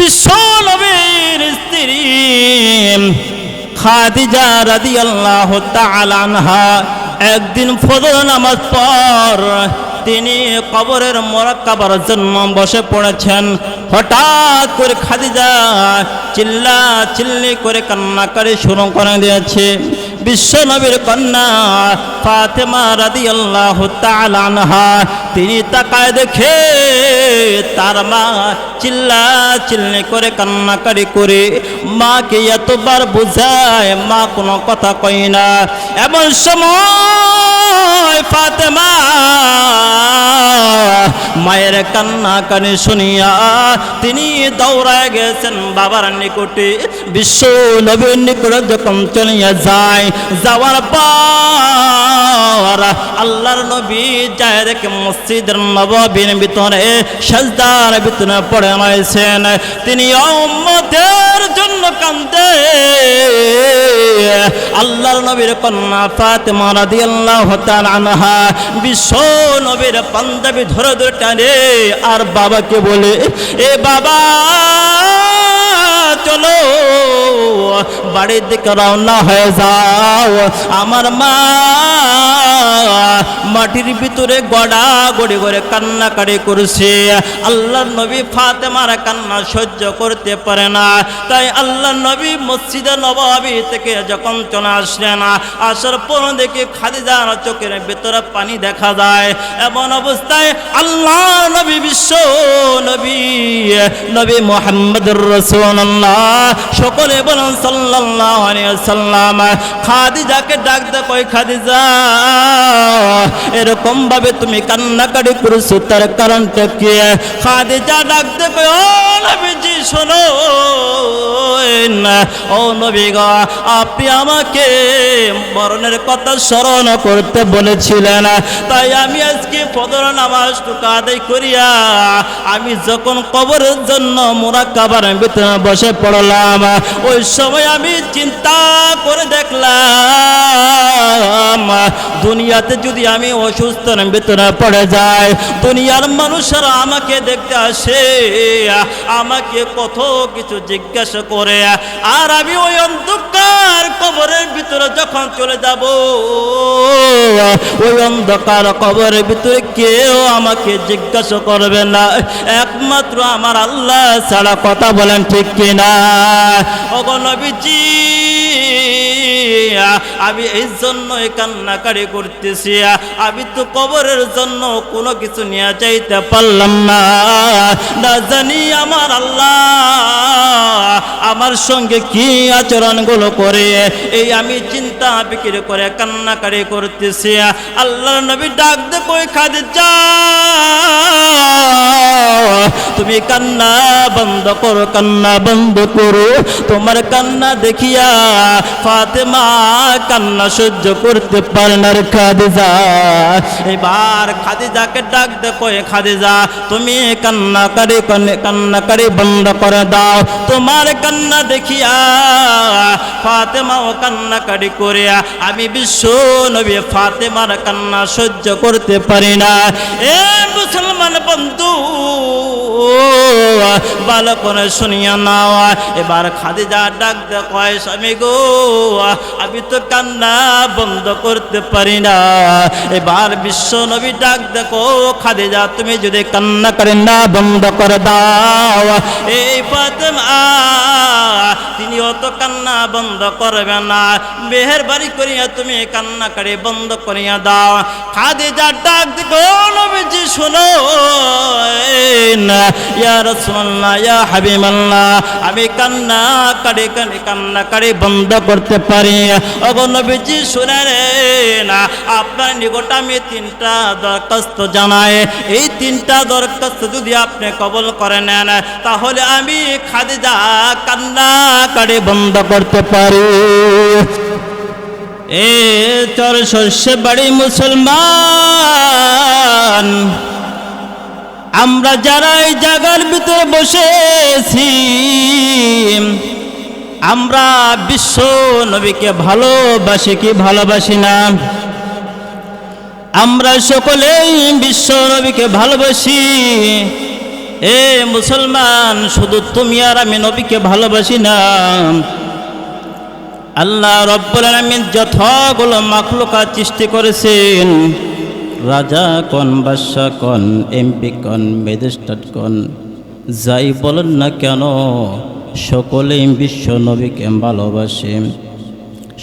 বিশ্ব নবীর স্ত্রী খাদিজা রাদিয়াল্লাহু তাআলা আনহা একদিন ফজর নামাজ পর তিনি কবরের মোরাক্কাবার জন্য বসে পড়েছেন। হঠাৎ করে খাদিজা চিল্লি করে কান্নাকারি শুরু করে দিয়েছে। বিশ্ব নবীর কন্যা ফাতেমা রাদিয়াল্লাহু তাআলা আনহা তিনি তাকায় দেখে তার মা চিল্লি করে কান্নাকারি করে মাকে এতবার বুঝায়, মা কোনো কথা কয় না। এমন সময় ফাতেমা মায়ের কান্নাকানি শুনিয়া তিনি দৌড়ায় গেছেন বাবার নিকটে। বিশ্ব নবীর নিকটে যখন চলিয়া যায়, যাওয়ার পর আল্লাহর নবী যায় দেখে মসজিদের নববীর ভিতরে সাজদার ভিতরে পড়ে রয়েছেন। তিনি উম্মতের জন্য কাঁদে। আল্লাহর নবীর কন্যা ফাতেমা রাদিয়াল্লাহু তাআলা আনহা বিশ্ব নবীর পাঞ্জাবি ধরে ধরে টানে আর বাবাকে বলে, এ বাবা চলো বাড়ির দিকে রওনা হয়ে যাও। আমার মা মাটির ভিতরে গড়া গড়ি করে কান্নাকাটি করছে। আল্লাহর নবী ফাতেমার কান্না সহ্য করতে পারে না, তাই আল্লাহর নবী মসজিদে নববী থেকে যখন চলে আসলেন, আসার পর দেখে খাদিজার চোখের ভিতরে পানি দেখা যায়। এমন অবস্থায় আল্লাহ নবী বিশ্ব নবী মুহাম্মদুর রাসূলুল্লাহ সকলে বলেন সাল্লাল্লাহু আলাইহি ওয়াসাল্লাম খাদিজাকে ডাক দে, কই খাদিজা এরকম ভাবে তুমি কান্নাকাটি করছো, তার কারণটা কি? খাদিজা ডাক দে, কই ও নবীজি শোনো, ও নবী গো, আপনি আমাকে মরণের কথা স্মরণ করতে বলেছিলেন, তাই আমি আজকে ফজর নামাজটুকু আদায় করিয়া আমি যখন কবরের জন্য মুরাক্কাবার ভিতরে বসে পড়লাম, ওই সময় আমি চিন্তা করে দেখলাম দুনিয়াতে যদি আমি অসুস্থর ভিতরে পড়ে যাই, দুনিয়ার মানুষেরা আমাকে দেখতে আসে, আমাকে কত কিছু জিজ্ঞাসা করে, আর আমি ওই অন্ধকার কবরের ভিতরে যখন চলে যাব, ওই অন্ধকার কবরের ভিতরে কেউ আমাকে জিজ্ঞাসা করবে না, একমাত্র আমার আল্লাহ ছাড়া। কথা বলেন ঠিক কিনা? ওগো নবীজি, আমি এই জন্যই কান্নাকারি করতেছি, আমি তো কবরের জন্য কোনো কিছু নিয়ে যাইতে পারলাম না, না জানি আমার আল্লাহ আমার সঙ্গে কি আচরণগুলো করে, এই আমি চিন্তা ফিকির করে কান্নাকারি করতেছি। আল্লাহর নবী ডাক দে, কই খাদিজা তুমি কান্না বন্ধ করো, কান্না বন্ধ করো। তোমার কান্না দেখিয়া ফাতেমা কান্না সহ্য করতে পারে না রে খাদিজা। এবার খাদিজাকে ডাক দে, কই খাদিজা তুমি কান্নাকারি বন্ধ করে দাও। তোমার কান্না দেখিয়া ফাতেমাও কান্নাকারি করে, আমি বিশ্ব নবী ফাতেমার কান্না সহ্য করতে পারি না। এ মুসলমান বন্ধু ভালো করে শুনিয়া নাও। এবার খাদিজা ডাক দে, কয় স্বামী গো, আমি তো কান্না বন্ধ করতে পারি না। এবার বিশ্ব নবী ডাক দেখো, খাদিজা তুমি যদি কান্না করে না বন্ধ করে দাও, এই ফাতেমা তিনি অত কান্না বন্ধ করবে না, মেহেরবানি করিয়া তুমি কান্নাকারি বন্ধ করিয়া দাও। খাদিজা ডাক দেখো, নবীজি শোনো, ইয়া রাসূলুল্লাহ ইয়া হাবিবাল্লাহ, আমি কান্নাকারি বন্ধ করতে পারি। ওগো নবীজি শুনেন, আপনার নিকট আমি 3টা দরখাস্ত জানাই, এই 3টা দরখাস্ত যদি আপনি কবুল করে নেন, তাহলে আমি খাদিজা কান্নাকারি বন্ধ করতে পারি। এ চর শস্যে বাড়ি মুসলমান, আমরা যারা এই জায়গার ভিতরে বসেছি, আমরা বিশ্ব নবীকে ভালোবাসি কি ভালোবাসি না? আমরা সকলেই বিশ্ব নবীকে ভালোবাসি। এ মুসলমান, শুধু তুমি আর আমি নবীকে ভালোবাসি না, আল্লাহ রব্বুল আলামিন যতগুলো মাখলুকাত সৃষ্টি করেছেন, রাজা কোন, বাদশা কোন, এমপি কোন, ম্যাজিস্ট্রেট কোন, যাই বলেন না কেন, সকলেই বিশ্ব নবীকে ভালোবাসে।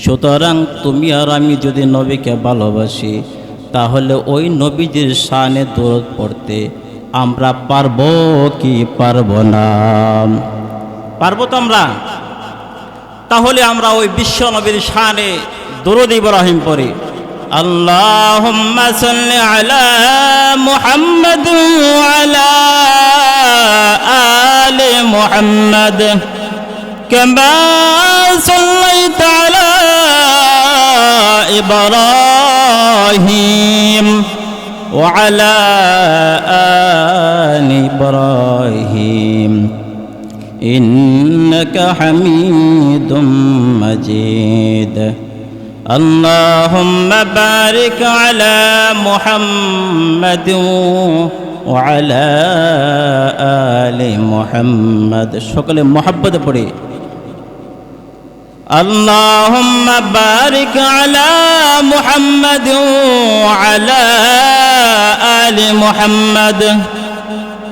সুতরাং তুমি আর আমি যদি নবীকে ভালোবাসি, তাহলে ওই নবীজির শানে দরুদ পড়তে আমরা পারবো কি পারবো না? পারবো তো আমরা। তাহলে আমরা ওই বিশ্ব নবীর শানে দরুদ ইব্রাহিম পড়ি। আল্লাহুম্মা সাল্লি আলা মুহাম্মাদ ওয়া আলা আলি মুহাম্মাদ কামা সাল্লাইতা আলা ইব্রাহিম ওয়া আলা আলি ইব্রাহিম ইন্নাকা হামিদুম মাজিদ। اللهم بارك على محمد وعلى آل محمد সকলে محبت পড়ি। اللهم بارك على محمد وعلى آل محمد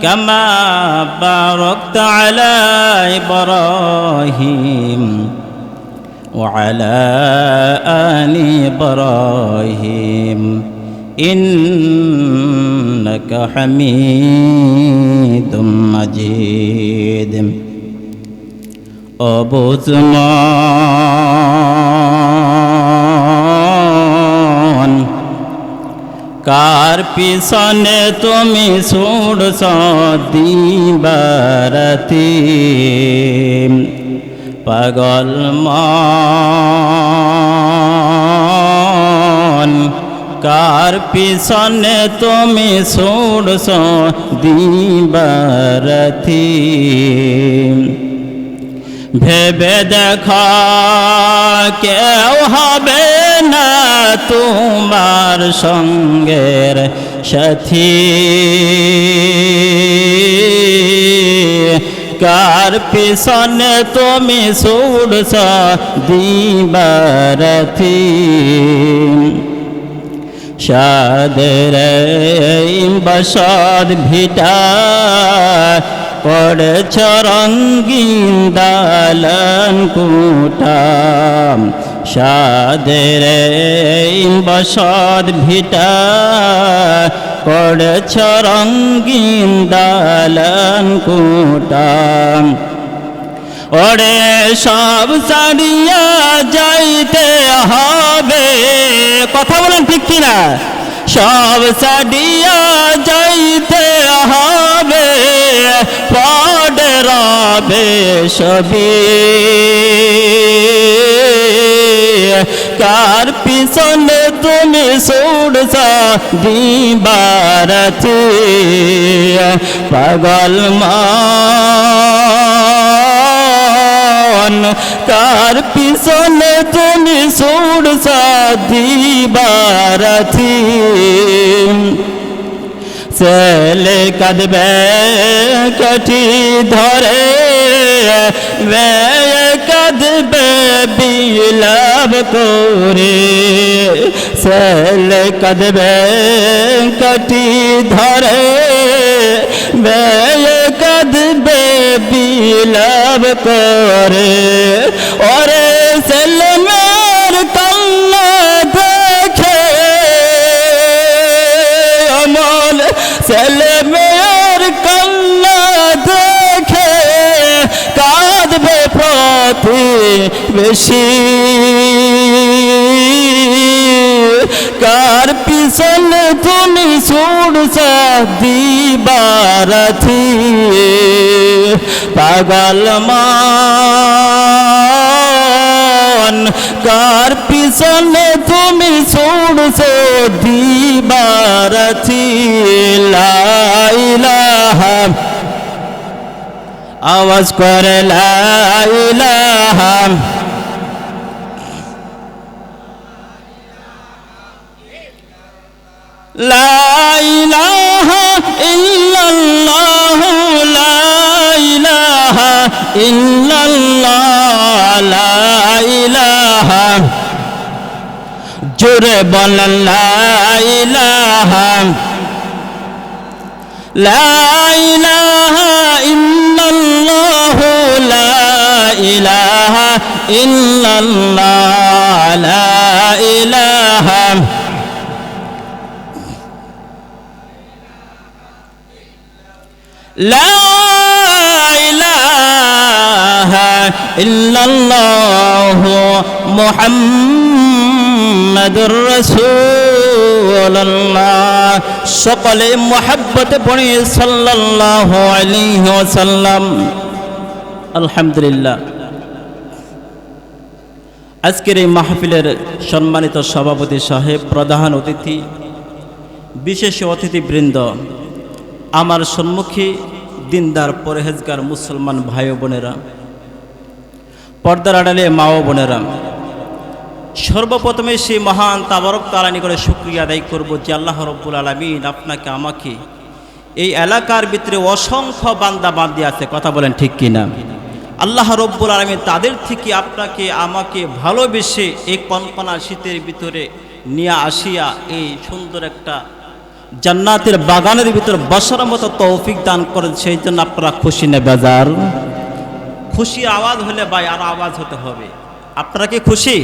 كما باركت على إبراهيم وعلى آل إبراهيم إنك حميد مجيد। أبو زمان কার পিছনে তুমি ছুড়ছ দিবারাতি, পাগল মন কার পিছনে তুমি ছুড়ছ দিবারাতি, ভেবে দেখো কেউ হবে না তোমার সঙ্গের সাথী, কার পিছনে তুমি ছুড়ছ দিবারাতি, সাদের বসত ভিটা পড়েছ রঙ্গিন দালান কুটা, সাদের বসত ভিটা পড়েছ রঙ্গিন দালান কুটা, ওরে সব ছাড়িয়া যাইতে হবে, কথা বলেন ঠিক কিনা? সব ছাড়িয়া যাইতে হবে, পড়ে রবে সবই, কার পিছনে তুমি ছুড়ছ দিবারাতি, পাগল মন কার পিছনে তুমি ছুড়ছ দিবারাতি, ছেলে কাঁদবে কাঠি ধরে, মেয়ে কাঁদবে বিলাপ করে, ছেলে কাঁদবে কাঠি ধরে, মেয়ে কাঁদবে বিলাপ করে, ওরে ছেলে মেয়ের কান্না দেখে অমল, ছেলে মেয়ের কান্না দেখে কাঁদবে প্রতিবেশী, কার পিছনে তুমি ছুড়ছ দিবারাতি, পাগল মন কার পিছনে তুমি ছুড়ছ দিবারাতি, লা ইলাহা, আওয়াজ করে লা ইলাহা, লা ইলাহা ইল্লাল্লাহু ইল্লাল্লাহ লা ইলাহা জোরে বলেন লা ইলাহা লা ইলাহা ইল্লাল্লাহ লা ইলাহা ইল্লাল্লাহ লা ইলাহা লা ইলাহা ইল্লাল্লাহ মুহাম্মাদুর রাসূলুল্লাহ সকলে মুহাব্বতে পড়ি সাল্লাল্লাহু আলাইহি ওয়াসাল্লাম। আলহামদুলিল্লাহ, আজকের এই মাহফিলের সম্মানিত সভাপতি সাহেব, প্রধান অতিথি, বিশেষ অতিথিবৃন্দ, আমার সম্মুখে দিনদার পরহেজগার মুসলমান ভাই ও বোনেরা, পর্দার আড়ালে মা ও বোনেরা, সর্বপ্রথমে সেই মহান তাবারক তাআলার নিকটে শুকরিয়া আদায় করব যে আল্লাহ রাব্বুল আলামিন আপনাকে আমাকে এই এলাকার ভিতরে অসংখ্য বান্দা বান্দি আছে, কথা বলেন ঠিক কিনা? আল্লাহ রাব্বুল আলামিন তাদের থেকে আপনাকে আমাকে ভালোবেসে এই কনকনা শীতের ভিতরে নিয়ে আসিয়া এই সুন্দর একটা জান্নাতের বাগানের ভিতর বসার মতো তৌফিক দান করেন। সেই জন্য আপনারা খুশি না বেজার? খুশির আওয়াজ হলে ভাই আরো আওয়াজ হতে হবে। আপনারা কি খুশি?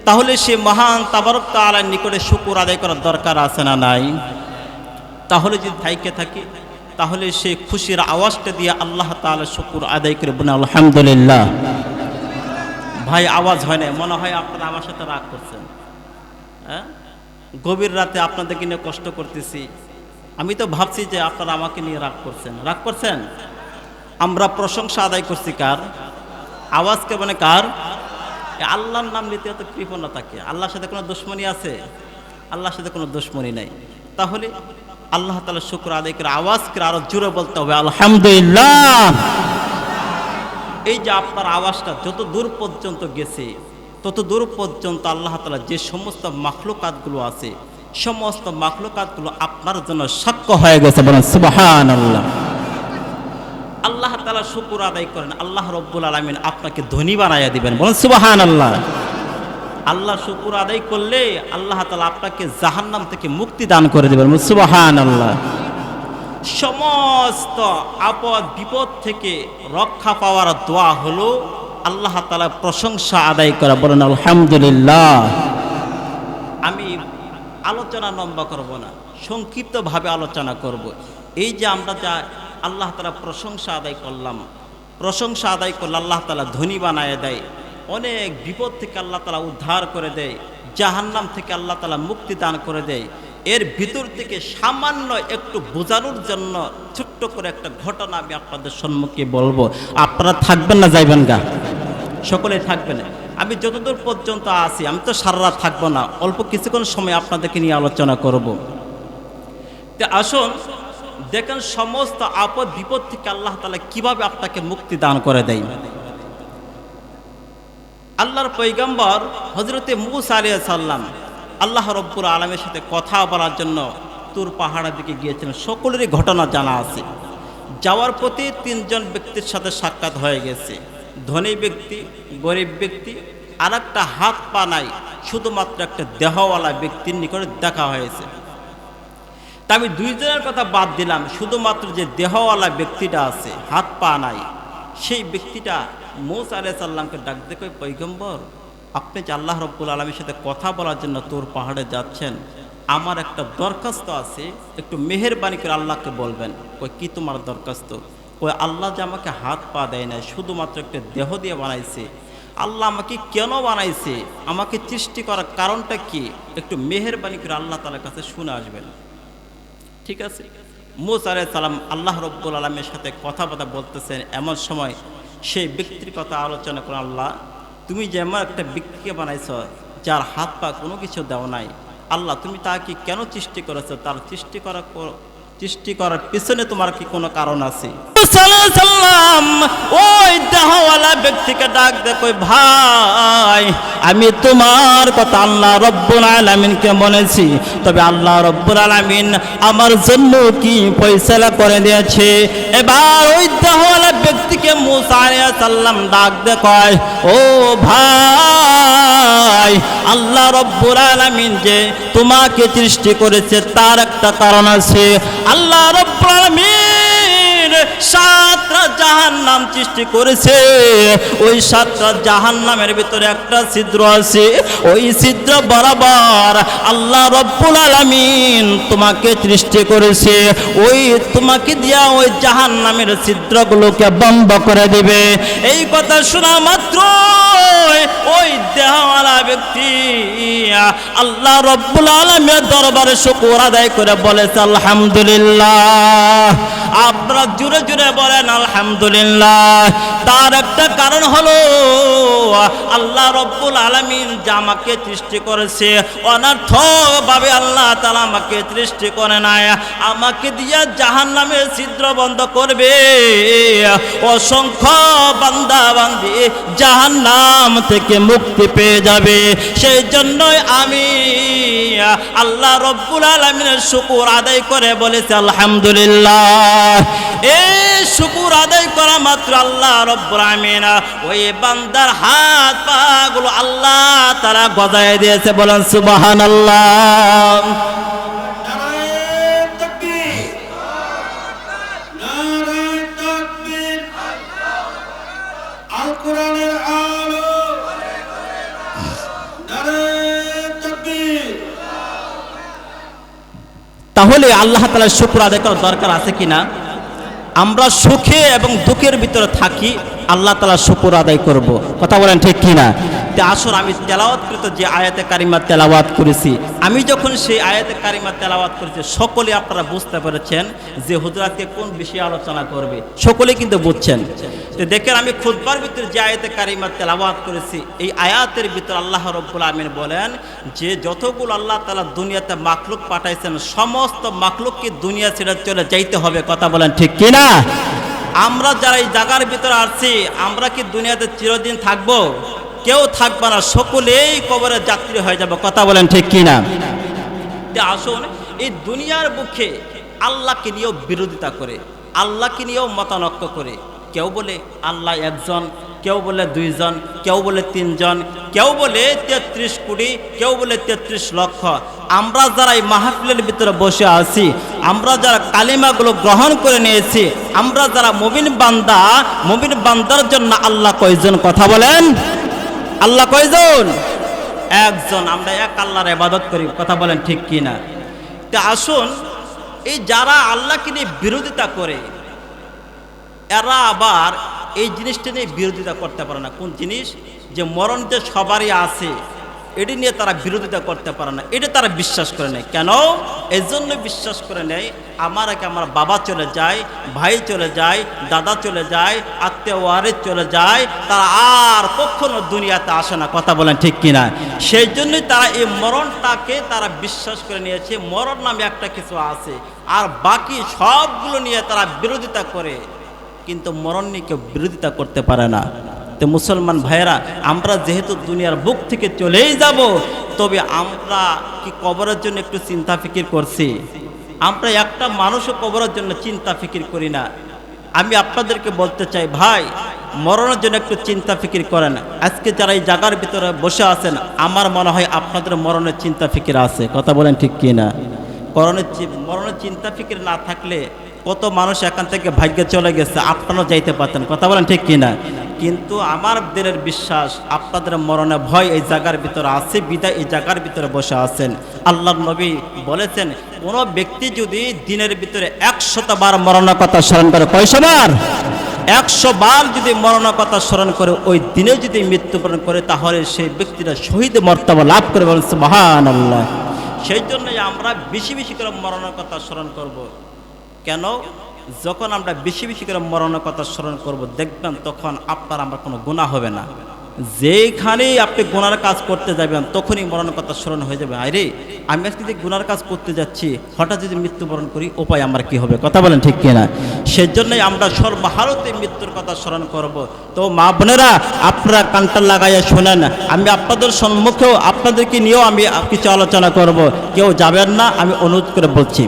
তাহলে সে মহান তাবারক তাআলার নিকটে শুকর আদায় করার দরকার আছে না নাই? তাহলে যদি থাইকে থাকি তাহলে সে খুশির আওয়াজটা দিয়ে আল্লাহ তাআলা শুকর আদায় করে বলেন আলহামদুলিল্লাহ। ভাই আওয়াজ হয় না, মনে হয় আপনারা আমার সাথে রাগ করছেন। হ্যাঁ, গভীর রাতে আপনাদেরকে নিয়ে কষ্ট করতেছি, আমি তো ভাবছি যে আপনারা আমাকে নিয়ে রাগ করছেন। রাগ করছেন? আমরা প্রশংসা আদায় করছি কার? আওয়াজকে মানে কার? আল্লাহর নাম নিতে এত কৃপণতা থাকে। আল্লাহর সাথে কোনো দুশ্মনী আছে? আল্লাহর সাথে কোনো দুশ্মনী নাই। তাহলে আল্লাহ তাআলা শুকর আদায় করে আওয়াজ করে আরো জোরে বলতে হবে আলহামদুলিল্লাহ। এই যে আপনার আওয়াজটা যত দূর পর্যন্ত গেছে তত দূর পর্যন্ত আল্লাহ তাআলা যে সমস্ত মাখলুকাতগুলো আছে সমস্ত মাখলুকাতগুলো আপনার জন্য সাক্ষ্য হয়ে গেছে, বলেন সুবহানাল্লাহ। আল্লাহ তাআলা শুকর আদায় করেন, আল্লাহ রাব্বুল আলামিন আপনাকে ধনী বানাইয়া দিবেন, বলেন সুবহানাল্লাহ। আল্লাহ শুকর আদায় করলে আল্লাহ তাআলা আপনাকে জাহান্নাম থেকে মুক্তি দান করে দিবেন, বলেন সুবহানাল্লাহ। সমস্ত আপদ বিপদ থেকে রক্ষা পাওয়ার দোয়া হলো আল্লাহ তাআলা প্রশংসা আদায় করা, বলেন আলহামদুলিল্লাহ। আমি আলোচনা লম্বা করব না, সংক্ষিপ্তভাবে আলোচনা করব। এই যে আমরা যা আল্লাহ তাআলা প্রশংসা আদায় করলাম, প্রশংসা আদায় করলে আল্লাহ তাআলা ধনী বানায় দেয়, অনেক বিপদ থেকে আল্লাহ তাআলা উদ্ধার করে দেয়, জাহান্নাম থেকে আল্লাহ তাআলা মুক্তি দান করে দেয়। এর ভিতর থেকে সামান্য একটু বোঝানোর জন্য ছোট্ট করে একটা ঘটনা আমি আপনাদের সম্মুখে বলবো। আপনারা থাকবেন না যাইবেন গা? সকলেই থাকবেন। আমি যতদূর পর্যন্ত আছি, আমি তো সারা রাত থাকবো না, অল্প কিছুক্ষণ সময় আপনাদেরকে নিয়ে আলোচনা করব। তো আসুন দেখেন সমস্ত আপদ বিপদ থেকে আল্লাহ তাআলা কিভাবে আপনাকে মুক্তি দান করে দেয়। আল্লাহর পয়গম্বর হযরতে মূসা আলাইহিস সালাম আল্লাহ রাব্বুল আলামিনের সাথে কথা বলার জন্য তুর পাহাড়ের দিকে গিয়েছিলেন। সকলেরই ঘটনা জানা আছে। যাওয়ার পথে তিনজন ব্যক্তির সাথে সাক্ষাৎ হয়ে গেছে, ধনী ব্যক্তি, গরিব ব্যক্তি, আর একটা হাত পা নাই, শুধুমাত্র একটা দেহওয়ালা ব্যক্তির নিকটে দেখা হয়েছে। তা আমি দুইজনের কথা বাদ দিলাম, শুধুমাত্র যে দেহওয়ালা ব্যক্তিটা আছে, হাত পা নাই, সেই ব্যক্তিটা মূসা আলাইহিস সালামকে ডাক দিয়ে কয়, পয়গম্বর আপনি যে আল্লাহ রাব্বুল আলামিনের সাথে কথা বলার জন্য তোর পাহাড়ে যাচ্ছেন, আমার একটা দরখাস্ত আছে, একটু মেহেরবানি করে আল্লাহকে বলবেন। কই কি তোমার দরখাস্ত? কই আল্লাহ যে আমাকে হাত পা দেয় না, শুধুমাত্র একটা দেহ দিয়ে বানাইছে, আল্লাহ আমাকে কেন বানাইছে, আমাকে সৃষ্টি করার কারণটা কি, একটু মেহেরবানি করে আল্লাহ তাআলার কাছে শুনে আসবেন। ঠিক আছে। মূসা আলাইহিস সালাম আল্লাহ রাব্বুল আলামিনের সাথে কথাবার্তা বলতেছেন, এমন সময় সেই ব্যক্তির কথা আলোচনা করেন, আল্লাহ তুমি যে এমন একটা ব্যক্তিকে বানাইছ যার হাত পা কোনো কিছু দেও নাই, আল্লাহ তুমি তাকে কেন সৃষ্টি করেছ, তার সৃষ্টি করার পিছনে তোমার কি কোনো কারণ আছে? ওই দেহওয়ালা ব্যক্তি ব্যক্তিকে ডাক দে কই ভাই আমি তোমার কথা আল্লাহ রব্বুল আলামিনকে বলেছি, তবে আল্লাহ রব্বুল আলামিন আমার জন্য কি ফয়সালা করে দিয়েছে। এবার ওই দেহওয়ালা ব্যক্তিকে মুসা আলাইহিস সালাম ডাক দে কয় ও ভাই আল্লাহ রব্বুল আলামিন যে তোমাকে সৃষ্টি করেছে তার একটা কারণ আছে। আল্লাহ রব্বুল আলামিন 7টা জাহান্নাম সৃষ্টি করেছে, ওই 7টা জাহান্নামের ভিতরে একটা ছিদ্র আছে, ওই ছিদ্র বরাবর আল্লাহ রব্বুল আলামিন তোমাকে সৃষ্টি করেছে। ওই তোমাকে দিয়া ওই জাহান্নামের ছিদ্রগুলোকে বন্ধ করে দিবে। এই কথা শোনা মাত্র ওই দেহওয়ালা ব্যক্তি আল্লাহ রব্বুল আলামিনের দরবারে শুকর আদায় করে বলেছে আলহামদুলিল্লাহ। আপনারা জোরে জোরে বলেন আলহামদুলিল্লাহ। তার একটা কারণ হলো আল্লাহ রব্বুল আলামিন যে আমাকে সৃষ্টি করেছে অনর্থকভাবে আল্লাহ তাআলা আমাকে সৃষ্টি করে নাই, আমাকে দিয়া জাহান্নামের ছিদ্র বন্ধ করবে। অসংখ্য বান্দা বান্দি জাহান্নাম থেকে মুক্তি পেয়ে যাবে। সেই জন্যই আমি আল্লাহ রব্বুল আলামিনের শুকর আদায় করে বলেছি আলহামদুলিল্লাহ। এই শুকর আদায় করা মাত্র আল্লাহ রব্বুল আলামিন ওই বান্দার হাত পা গুলো আল্লাহ তাআলা গজায় দিয়েছে। বলেন সুবহানাল্লাহ। তাহলে আল্লাহ তাআলার শুকর আদায় করার দরকার আছে কিনা? আমরা সুখে এবং দুঃখের ভিতরে থাকি, আল্লাহ তাআলার শুকর আদায় করব। কথা বলেন ঠিক কিনা? আসলে আমি তেলাওয়াতকৃত যে আয়াতে কারিমা তেলাওয়াত করেছি, আমি যখন সেই আয়াতে কারিমা তেলাওয়াত করেছি সকলে আপনারা বুঝতে পেরেছেন যে হুজুর আজকে কোন বিষয়ে আলোচনা করবে, সকলে কিন্তু বুঝছেন। তো দেখেন আমি খুতবার ভিতরে যে আয়াতে কারিমা তেলাওয়াত করেছি, এই আয়াতের ভিতরে আল্লাহ রব্বুল আলামিন বলেন যে যতগুলো আল্লাহ তাআলা দুনিয়াতে মাখলুক পাঠাইছেন সমস্ত মাখলুককে দুনিয়া ছেড়ে চলে যাইতে হবে। কথা বলেন ঠিক কিনা? আমরা যারা এই জায়গার ভিতরে আছি আমরা কি দুনিয়াতে চিরদিন থাকবো? কেউ থাকবে না, সকলেই কবরের যাত্রী হয়ে যাবে। কথা বলেন ঠিক কিনা? আসুন এই দুনিয়ার বুকে আল্লাহকে নিয়েও বিরোধিতা করে, আল্লাহকে নিয়েও মতানক্য করে। কেউ বলে আল্লাহ একজন, কেউ বলে 2 জন, কেউ বলে 3 জন, কেউ বলে 33 কোটি, কেউ বলে 33 লক্ষ। আমরা যারা এই মাহফিলের ভিতরে বসে আছি, আমরা যারা কালিমাগুলো গ্রহণ করে নিয়েছি, আমরা যারা মুমিন বান্দা, মুমিন বান্দার জন্য আল্লাহ কয়জন? কথা বলেন আল্লাহ কয়জন? একজন। আমরা এক আল্লাহর ইবাদত করি। কথা বলেন ঠিক কিনা? তা আসুন এই যারা আল্লাহকে নিয়ে বিরোধিতা করে এরা আবার এই জিনিসটা নিয়ে বিরোধিতা করতে পারে না। কোন জিনিস? যে মরণ যে সবারই আছে এটি নিয়ে তারা বিরোধিতা করতে পারে না, এটা তারা বিশ্বাস করে নেয়। কেন? এই জন্য বিশ্বাস করে নেয় আমার বাবা চলে যায়, ভাই চলে যায়, দাদা চলে যায়, আত্মীয় ওয়ারিস চলে যায়, তারা আর কখনো দুনিয়াতে আসে না। কথা বলেন ঠিক কিনা? সেই জন্যই তারা এই মরণটাকে তারা বিশ্বাস করে নিয়েছে মরণ নামে একটা কিছু আছে, আর বাকি সবগুলো নিয়ে তারা বিরোধিতা করে, কিন্তু মরণ নিয়ে কেউ বিরোধিতা করতে পারে না। তো মুসলমান ভাইয়েরা, আমরা যেহেতু দুনিয়ার বুক থেকে চলেই যাব, তবে আমরা কি কবরের জন্য একটু চিন্তা ফিকির করছি? আমরা একটা মানুষও কবরের জন্য চিন্তা ফিকির করি না। আমি আপনাদেরকে বলতে চাই ভাই, মরণের জন্য একটু চিন্তা ফিকির করেন। আজকে যারা এই জায়গার ভিতরে বসে আছেন আমার মনে হয় আপনাদের মরণের চিন্তা ফিকির আছে। কথা বলেন ঠিক কিনা? মরণের চিন্তা ফিকির না থাকলে কত মানুষ এখান থেকে ভাগ্যে চলে গেছে, আপনারাও যাইতে পারতেন। কথা বলেন ঠিক কিনা? কিন্তু আমার দিনের বিশ্বাস আপনাদের মরণে ভয় এই জায়গার ভিতরে আছে, বিদায় এই জায়গার ভিতরে বসে আছেন। আল্লাহর নবী বলেছেন কোনো ব্যক্তি যদি দিনের ভিতরে 100 বার মরণের কথা স্মরণ করে, কয়শো বার? 100 বার যদি মরণের কথা স্মরণ করে, ওই দিনে যদি মৃত্যুবরণ করে, তাহলে সেই ব্যক্তিরা শহীদ মর্তবা লাভ করে। বলেন সুবহানাল্লাহ। সেই জন্যই আমরা বেশি বেশি করে মরণের কথা স্মরণ করব। কেন? যখন আমরা বেশি বেশি করে মরণের কথা স্মরণ করব, দেখবেন তখন আপনার আমার কোনো গুনাহ হবে না। যেখানেই আপনি গুনার কাজ করতে যাবেন তখনই মরণের কথা স্মরণ হয়ে যাবে, আরে আমি আজকে যে গুনার কাজ করতে যাচ্ছি, হঠাৎ যদি মৃত্যুবরণ করি উপায় আমার কি হবে? কথা বলেন ঠিক কিনা? সেজন্যই আমরা সর্বহারতে মৃত্যুর কথা স্মরণ করব। তো মা বোনেরা, আপনারা কানটা লাগাইয়া শোনেন, আমি আপনাদের সম্মুখেও আপনাদেরকে নিয়েও আমি কিছু আলোচনা করব। কেউ যাবেন না, আমি অনুরোধ করে বলছি।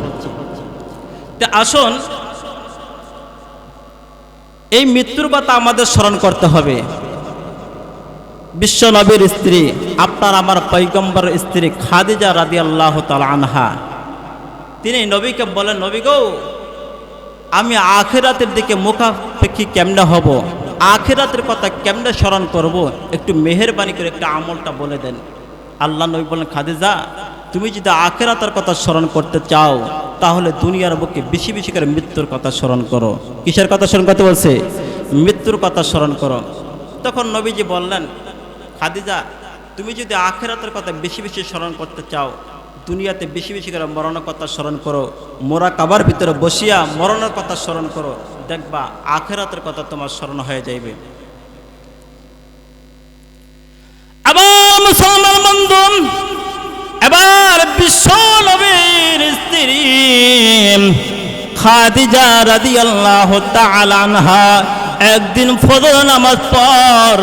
তো আসুন, এই মৃত্যুর কথা আমাদের স্মরণ করতে হবে। বিশ্ব নবীর স্ত্রী, আপনার আমার পয়গম্বর স্ত্রী খাদিজা রাদিয়াল্লাহু তাআলা আনহা, তিনি নবীকে বলেন, নবী গো, আমি আখিরাতের দিকে মুখাপেক্ষী কেমনে হব, আখিরাতের কথা কেমনে স্মরণ করব, একটু মেহেরবানি করে একটা আমলটা বলে দেন। আল্লাহ নবী বলেন, খাদিজা, তুমি যদি আখিরাতের কথা স্মরণ করতে চাও তাহলে দুনিয়ার বুকে বেশি বেশি করে মৃত্যুর কথা স্মরণ করো। কিসের কথা স্মরণ করতে বলছে? মৃত্যুর কথা স্মরণ করো। তখন নবীজি বললেন, খাদিজা, তুমি যদি আখিরাতের কথা বেশি বেশি স্মরণ করতে চাও, দুনিয়াতে বেশি বেশি করে মরণের কথা স্মরণ করো, মোরাকাবার ভিতরে বসিয়া মরণের কথা স্মরণ করো, দেখবা আখিরাতের কথা তোমার স্মরণ হয়ে যাইবে। আবার মুসলমান বন্ধু, এবার বিশ্ব নবীর স্ত্রী খাদিজা রাদিয়াল্লাহু তাআলা আনহা একদিন ফজর নামাজ পর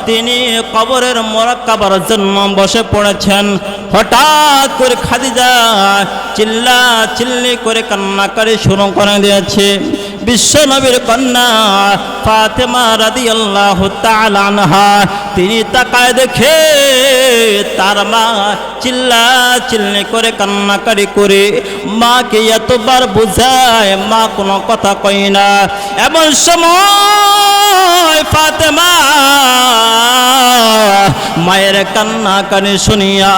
তিনি কবরের মোরাকাবার জন্য বসে পড়েছেন। হঠাৎ করে খাদিজা চিল্লা চিল্লি করে কান্নাকারি শুরু করে দিয়েছে। বিশ্ব নবীর কন্যা ফাতেমা রাদিয়াল্লাহু তাআলা আনহা, তিনি তাকায় দেখে তার মা চিল্লা চিল্লি করে কান্নাকারি করে মাকে এতবার বুঝায়, মা কোনো কথা কই না। এমন সময় ফাতেমা মায়ের কান্নাকানি শুনিয়া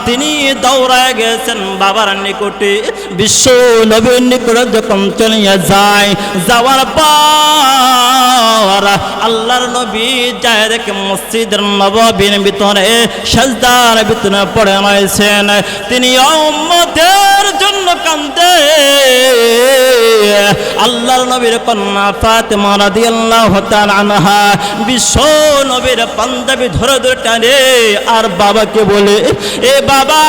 তিনি দৌড়ায় গেছেন বাবার নিকটে। বিশ্ব নবীর নিকটে যখন চলিয়া যায়, যাওয়ার পর আল্লাহর নবী যায় দেখে মসজিদের নববীর ভিতরে সাজদার ভিতরে পড়ে রয়েছেন। তিনি উম্মতের জন্য কাঁদে। আল্লাহর নবীর কন্যা ফাতেমা রাদিয়াল্লাহু তাআলা আনহা বিশ্ব নবীর পাঞ্জাবি ধরে ধরে টানে আর বাবাকে বলে, এ বাবা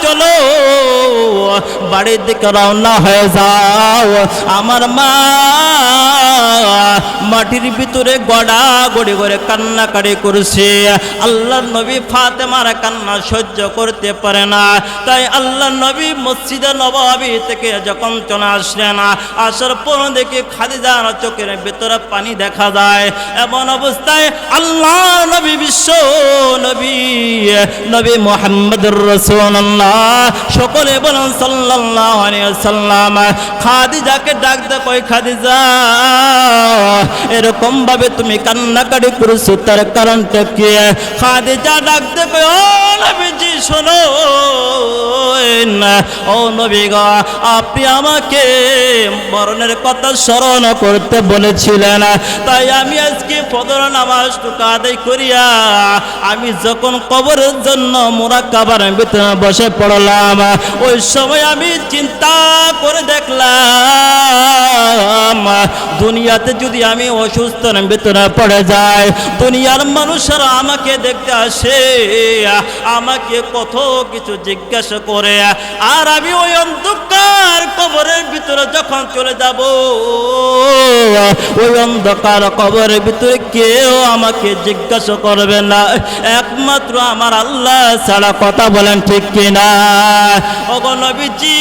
চলো বাড়ির দিকে রওনা হয়ে যাও। আমার মা মাটির ভিতরে গড়া গড়ি করে কান্নাকাটি করছে। আল্লাহর নবী ফাতেমার কান্না সহ্য করতে পারে না, তাই আল্লাহর নবী মসজিদে নববী থেকে যখন চলে আসলেন, আসার পর দেখে খাদিজার চোখের ভিতরে পানি দেখা যায়। এমন অবস্থায় আল্লাহ নবী বিশ্ব নবী নবী মুহাম্মদুর রাসূলুল্লাহ সকলে বলেন সাল্লাল্লাহু আলাইহি ওয়াসাল্লাম, খাদিজাকে ডাক দে, কই খাদিজা, এরকম ভাবে তুমি কান্নাকাটি করছো, তার কারণটা কি? খাদিজা ডাক দে, কই ও নবীজি শোনো, ও নবী গো, আপনি আমাকে মরণের কথা স্মরণ করতে বলেছিলেন, তাই আমি আজকে ফজর নামাজটুকু আদায় করিয়া আমি যখন কবরের জন্য মুরাকাবার ভিতরে বসে পড়লাম, ওই সময় আমি চিন্তা করে দেখলাম, দুনিয়াতে যদি আমি অসুস্থর ভিতরে পড়ে যাই, দুনিয়ার মানুষেরা আমাকে দেখতে আসে, আমাকে কত কিছু জিজ্ঞাসা করে, আর আমি ওই অন্ধকার কবরের ভিতরে যখন চলে যাব, ওই অন্ধকার কবরের ভিতরে কেউ আমাকে জিজ্ঞাসা করবে না, একমাত্র আমার আল্লাহ ছাড়া। কথা বলেন ঠিক কিনা? ওগো নবীজি,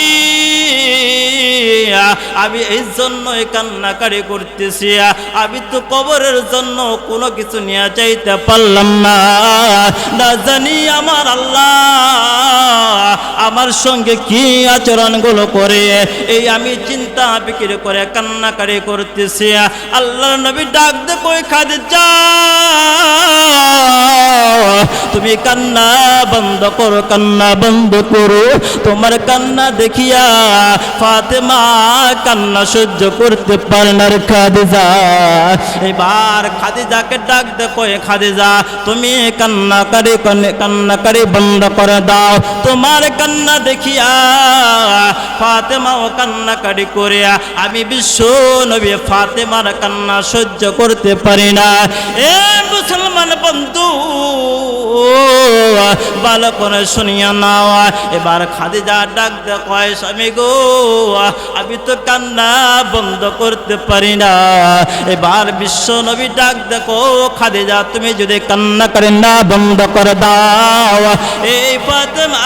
আমি এই জন্যই কান্নাকারি করতেছি, আমি তো কবরের জন্য কোনো কিছু নিয়ে চাইতে পারলাম না, না জানি আমার আল্লাহ আমার সঙ্গে কি আচরণগুলো করে, এই আমি চিন্তা ফিকির করে কান্নাকারি করতেছি। আল্লাহর নবী ডাক দে, কই খাদিজা, তুমি কান্না বন্ধ করো, কান্না বন্ধ করো। তোমার কান্না দেখিয়া ফাতেমা কান্না সহ্য করতে পারে না রে খাদিজা। এবার খাদিজাকে ডাক দে, কই খাদিজা তুমি কান্নাকারি বন্ধ করে দাও। তোমার কান্না দেখিয়া ফাতেমাও কান্নাকারি করে, আমি বিশ্ব নবী ফাতেমার কান্না সহ্য করতে পারি না। এ মুসলমান বন্ধু ভালো করে শুনিয়া নাও। এবার খাদিজা ডাক দে, কয় স্বামী গো আমি তো কান্না বন্ধ করতে পারি না। এবার বিশ্ব নবী ডাক দেখো, খাদিজা তুমি যদি কান্না করে না বন্ধ করে দাও, এই ফাতেমা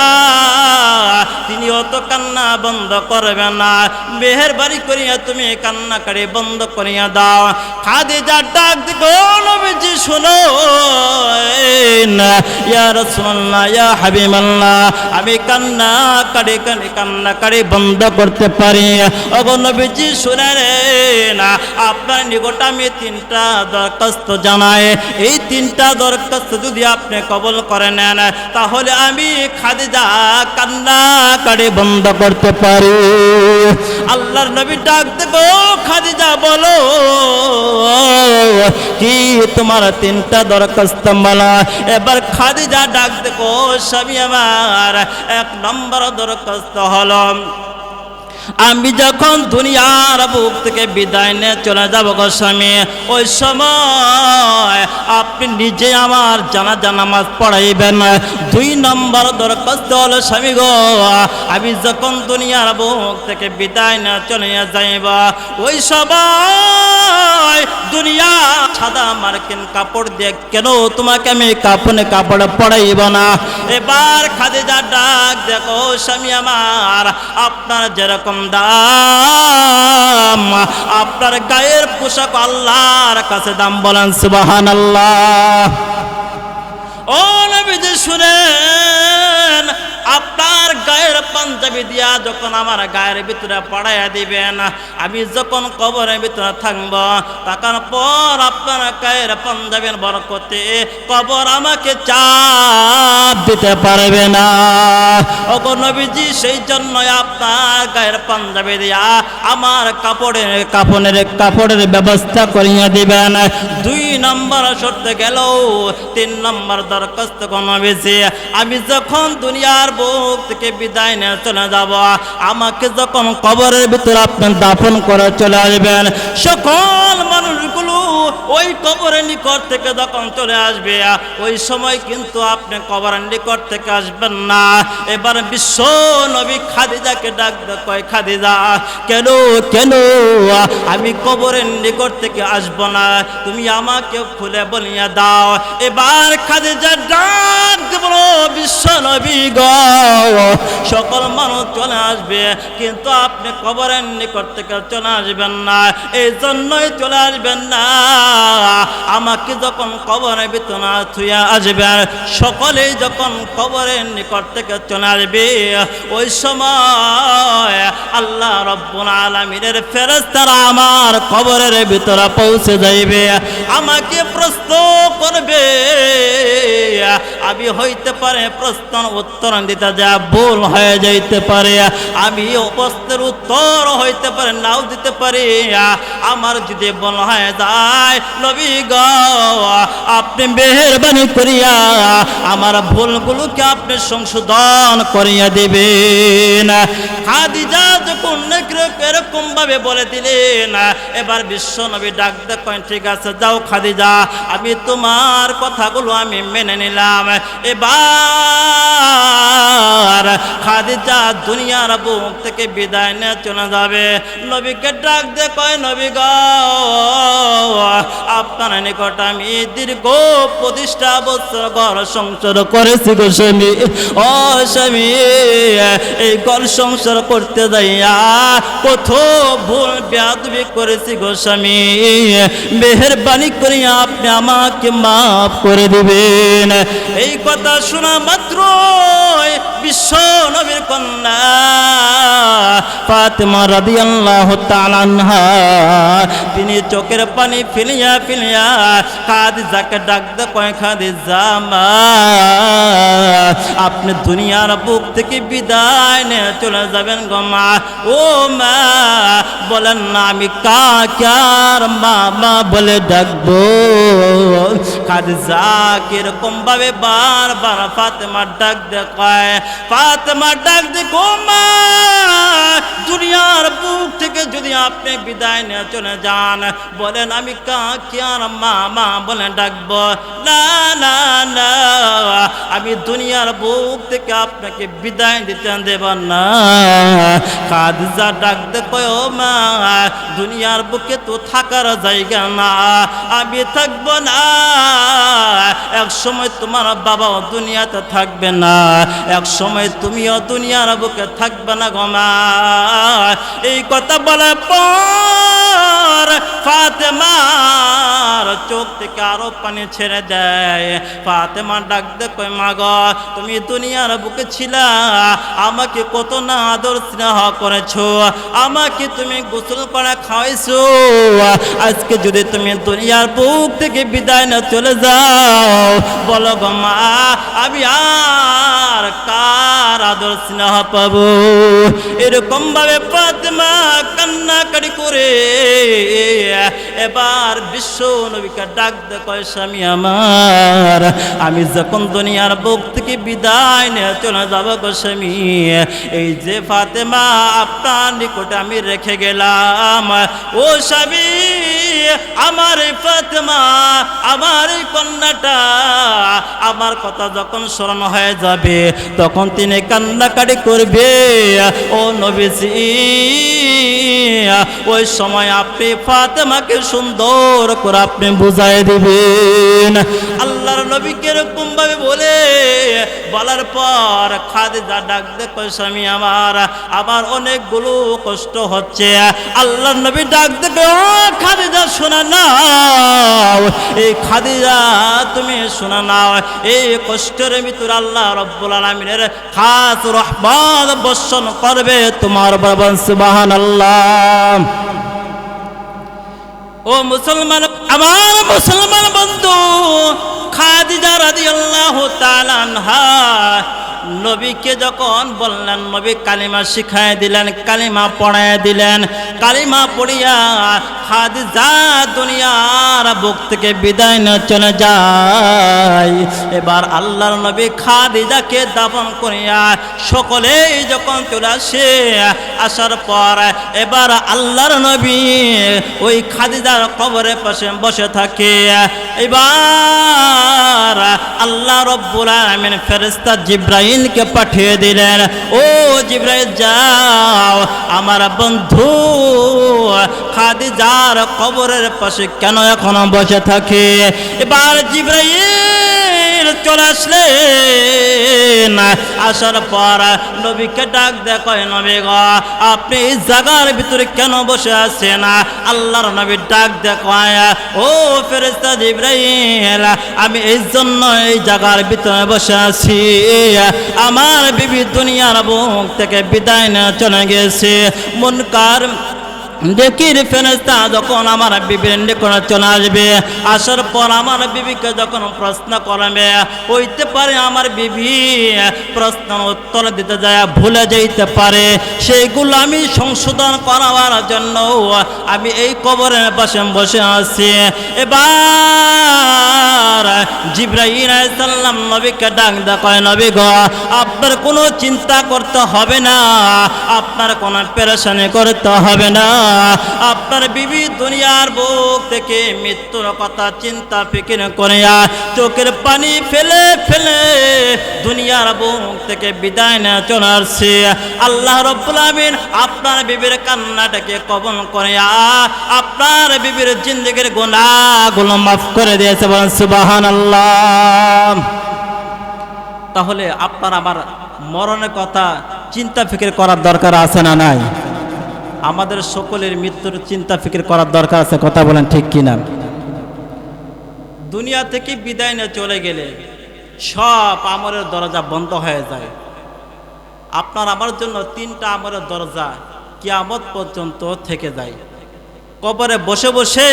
তিনি অত কান্না বন্ধ করবে না, মেহেরবানি করিয়া তুমি কান্না করে বন্ধ করিয়া দাও। খাদিজা ডাক দেখো, নবীজি শোনো ইয়া রাসূলুল্লাহ ইয়া হাবিবাল্লাহ, আমি কান্নাকারি বন্ধ করতে পারি। ওগো নবীজি শুনেন, আপনার নিকট আমি 3টা দরখাস্ত জানাই। এই 3টা দরখাস্ত যদি আপনি কবুল করে নেন, তাহলে আমি খাদিজা কান্নাকারি বন্ধ করতে পারি। আল্লাহর নবী ডাক দেবো, খাদিজা বলো কি তোমার 3টা দরখাস্ত বলা। এবার খাদিজা ডাক দেখো, স্বামী আমার 1 নম্বর দরখাস্ত হলো, আমি যখন দুনিয়ার বুক থেকে বিদায় নিয়ে চলে যাব গো স্বামী, ওই সময় আপনি নিজে আমার জানাজা নামাজ পড়াইবেন। 2 নম্বর দরখাস্ত হলো, স্বামী গো আমি যখন দুনিয়ার বুক থেকে বিদায় নিয়ে চলে যাইব, ওই সময় দুনিয়া সাদা মার্কিন কাপড় দিয়ে কেন তোমাকে আমি কাপড় পড়াইব না। এবার খাদিজা ডাক দেখো, স্বামী আমার আপনার যেরকম দাম, আপনার গায়ের পোশাক আল্লাহর কাছে দাম, বলেন সুবহানাল্লাহ। ও নবীজি শুনেন, আপনার গায়ের পাঞ্জাবি দিয়া যখন আমার গায়ের ভিতরে পড়াইয়া দিবেন, আমি যখন কবরের ভিতরে থাকব, তাকার পর আপনার গায়ের পাঞ্জাবির বরকতে কবর আমাকে চাপ দিতে পারবে না। ওগো নবীজি সেই জন্য আপনার গায়ের পাঞ্জাবি দিয়া আমার কাপড়ের ব্যবস্থা করিয়া দিবেন। 2 নম্বর শর্তে গেল। 3 নম্বর দরখাস্ত কোন বেশি, আমি যখন দুনিয়ার বুক থেকে বিদায় নিয়ে চলে যাব, আমাকে যখন কবরের ভিতরে আপনি দাফন করে চলে আসবেন, সকল মানুষগুলো ওই কবরের নিকট থেকে যখন চলে আসবে, ওই সময় কিন্তু আপনি কবরের নিকট থেকে আসবেন না। এবার বিশ্ব নবী খাদিজাকে ডাক দেয়, কয় খাদিজা কেন আমি কবরের নিকট থেকে আসব না, তুমি আমাকে খুলে বলিয়া দাও। এবার খাদিজা ডাক বলো, বিশ্ব নবী গো সকল মানুষ চলে আসবে, কিন্তু আপনি কবরের নিকট থেকে চলে আসবেন না। এই জন্যই চলে আসবেন না, আমাকে যখন কবরের ভিতরে থুইয়া আসবেন, সকলেই যখন কবরের নিকট থেকে চলে আসবে, ওই সময় আল্লাহ রব্বুল আলামিনের ফেরেশতারা আমার কবরের ভিতরে পৌঁছে যাইবে, আমাকে প্রশ্ন করবে। আমি হইতে পারে প্রশ্ন উত্তর দিতে যা ভুল হয়ে যাইতে পারে, আমি প্রশ্নের উত্তর হইতে পারে নাও দিতে পারি। আমার যদি ভুল হয়ে যায়, নবী গো আপনি মেহেরবানি করিয়া আমার ভুলগুলোকে আপনি সংশোধন করিয়া দিবেন। খাদিজা যখন এরকম ভাবে বলে দিলেন, এবার বিশ্ব নবী ডাক দেখেন, ঠিক আছে যাও খাদিজা, আমি তোমার কথাগুলো আমি মেনে নিলাম। এবার খাদিজা দুনিয়ার বুক থেকে বিদায় নিয়ে চলে যাবে। নবীকে ডাক দে, কয় নবী গো আপনার নিকট আমি দীর্ঘ 25টা বছর ঘর সংসার করেছি গো স্বামী। ও স্বামী, এই ঘর সংসার করতে যাইয়া কত ভুল বেয়াদবি করেছি গো স্বামী, মেহেরবানি করিয়া আপনি আমাকে মাফ করে দিবেন। এই কথা শোনা মাত্র বিশ্ব নবীর কন্যা ফাতেমা রাদিয়াল্লাহু তাআলা আনহা তিনি চোখের পানি ফেলিয়া খাদিজাকে ডাকতে কয় খাদিজা মা, আপনি দুনিয়ার বুক থেকে বিদায় নিয়ে চলে যাবেন গো মা। ও মা, বলেন না আমি কার মা বলে ডাকবো? খাদিজা কিরকম ভাবে বারবার ফাতেমার ডাক দেখায়, ফাতেমার ডাক দেখো মা, দুনিয়ার বুক থেকে যদি আপনি বিদায় নিয়ে চলে যান, বলেন আমি কাকে আর মা বলে ডাকবো? না না না, আমি দুনিয়ার বুক থেকে আপনাকে বিদায় দিতে দেব না। খাদিজা ডাক দেখো মা, দুনিয়ার বুকে তো থাকার জায়গা না, আমি থাকবো না। এক সময় তোমার বাবাও দুনিয়াতে থাকবে না, এক সময় তুমিও দুনিয়ার বুকে থাকবে না গো মা। এই কথা বলার পর ফাতেমার চোখ থেকে আরো পানি ছেড়ে দেয়। ফাতেমা ডাক দে কই মা গো, তুমি দুনিয়ার বুকে ছিলা, আমাকে কত না আদর স্নেহ করেছো, আমাকে তুমি গোসল করে খাওয়াইছো, আজকে যদি তুমি দুনিয়ার বুক থেকে বিদায় না চলে যাও, বলো গো মা আমি আর কার আদর স্নেহ পাবো? এরকম ভাবে ফাতেমা কান্নাকাটি করে এবার বিশ্ব নবীকে ডাক দে কয় স্বামী আমার, আমি যখন দুনিয়ার বুক থেকে বিদায় নিয়ে চলে যাব গো স্বামী, এই যে ফাতেমা আপনার নিকটে আমি রেখে গেলাম, ও স্বামী আমার এই ফাতেমা, আমার এই কন্যাটা, আমার কথা যখন স্মরণ হয়ে যাবে তখন তিনি কান্নাকাটি করবে। ও নবীজি, ওই সময় আপনি ফাতেমাকে সুন্দর করে আপনি বুঝাই দিবেন। আল্লাহর নবীকে এরকম ভাবে বলার পর খাদিজা ডাক দেখো স্বামী আমার অনেকগুলো কষ্ট হচ্ছে। আল্লাহর নবী ডাক দেখো খাদিজা শোনা নাও, এই খাদিজা তুমি শোনা নাও, এই কষ্টের ভিতর আল্লাহ রব্বুল আলামিনের খাস রহমত বর্ষণ করবে তোমার বাবা। সুবহানাল্লাহ। ও মুসলমান, আমার মুসলমান বন্ধু, খাদিজা রাদিয়াল্লাহু তাআলা আনহা নবীকে যখন বললেন, নবী কালিমা শিখায় দিলেন, কালিমা পড়ায় দিলেন, কালিমা পড়িয়া খাদিজা দুনিয়ার বুক থেকে বিদায় নিয়ে চলে যায়। এবার আল্লাহর নবী খাদিজাকে দাফন করিয়া সকলেই যখন চলে আসে, আসার পর এবার আল্লাহর নবী ওই খাদিজার কবরের পাশে বসে থাকে। এবার আল্লাহ রব্বুল আলামিন ফেরেশতা জিবরাইলকে পাঠিয়ে দিলেন, ও জিবরাইল যাও আমার বন্ধু খাদিজার কবরের পাশে কেন এখনো বসে থাকে? এবার জিবরাইল চলে আসলেন, আসার পর নবীকে ডাক দেখো নবী গো, আপনি এই জায়গার ভিতরে কেন বসে আছেন? আল্লাহর নবী ডাক দেখো, ও ফেরেশতা জিবরাইল, আমি এই জন্য এই জায়গার ভিতরে বসে আছি, আমার বিবি দুনিয়ার বুক থেকে বিদায় নিয়ে চলে গেছে। মুনকার নেকির ফেরেশতা যখন আমার বিবির নিকটে চলে আসবে, আসার পর আমার বিবিকে যখন প্রশ্ন করবে, হইতে পারে আমার বিবি প্রশ্ন উত্তর দিতে যায় ভুলে যেতে পারে, সেইগুলো আমি সংশোধন করার জন্য আমি এই কবরের পাশে বসে আছি। এবার জিবরাইল আলাইহিস সালাম নবীকে ডাক দেয়, নবী গো, আপনার কোনো চিন্তা করতে হবে না, আপনার কোনো পেরেশানি করতে হবে না, আপনার বিবি দুনিয়ার বুক থেকে মৃত্যুর কথা চিন্তা ফিকির করিয়া চোখের পানি ফেলে ফেলে দুনিয়ার বুক থেকে বিদায় নিয়ে চলে আসছে। আল্লাহ রাব্বুল আমিন আপনার বিবির কান্নাটাকে কবুল করিয়া আপনার বিবির জিন্দেগির গুনাহগুলো মাফ করে দিয়েছে। বলেন সুবহানাল্লাহ। তাহলে আপনার আমার মরণের কথা চিন্তা ফিকির করার দরকার আছে না নাই? আমাদের সকলের মৃত্যুর চিন্তা ফিকির করার দরকার আছে, কথা বলেন ঠিক কিনা? দুনিয়া থেকে বিদায় নিয়ে চলে গেলে সব আমলের দরজা বন্ধ হয়ে যায়। আপনার আমার জন্য 3টা আমলের দরজা কিয়ামত পর্যন্ত থেকে যায়। কবরে বসে বসে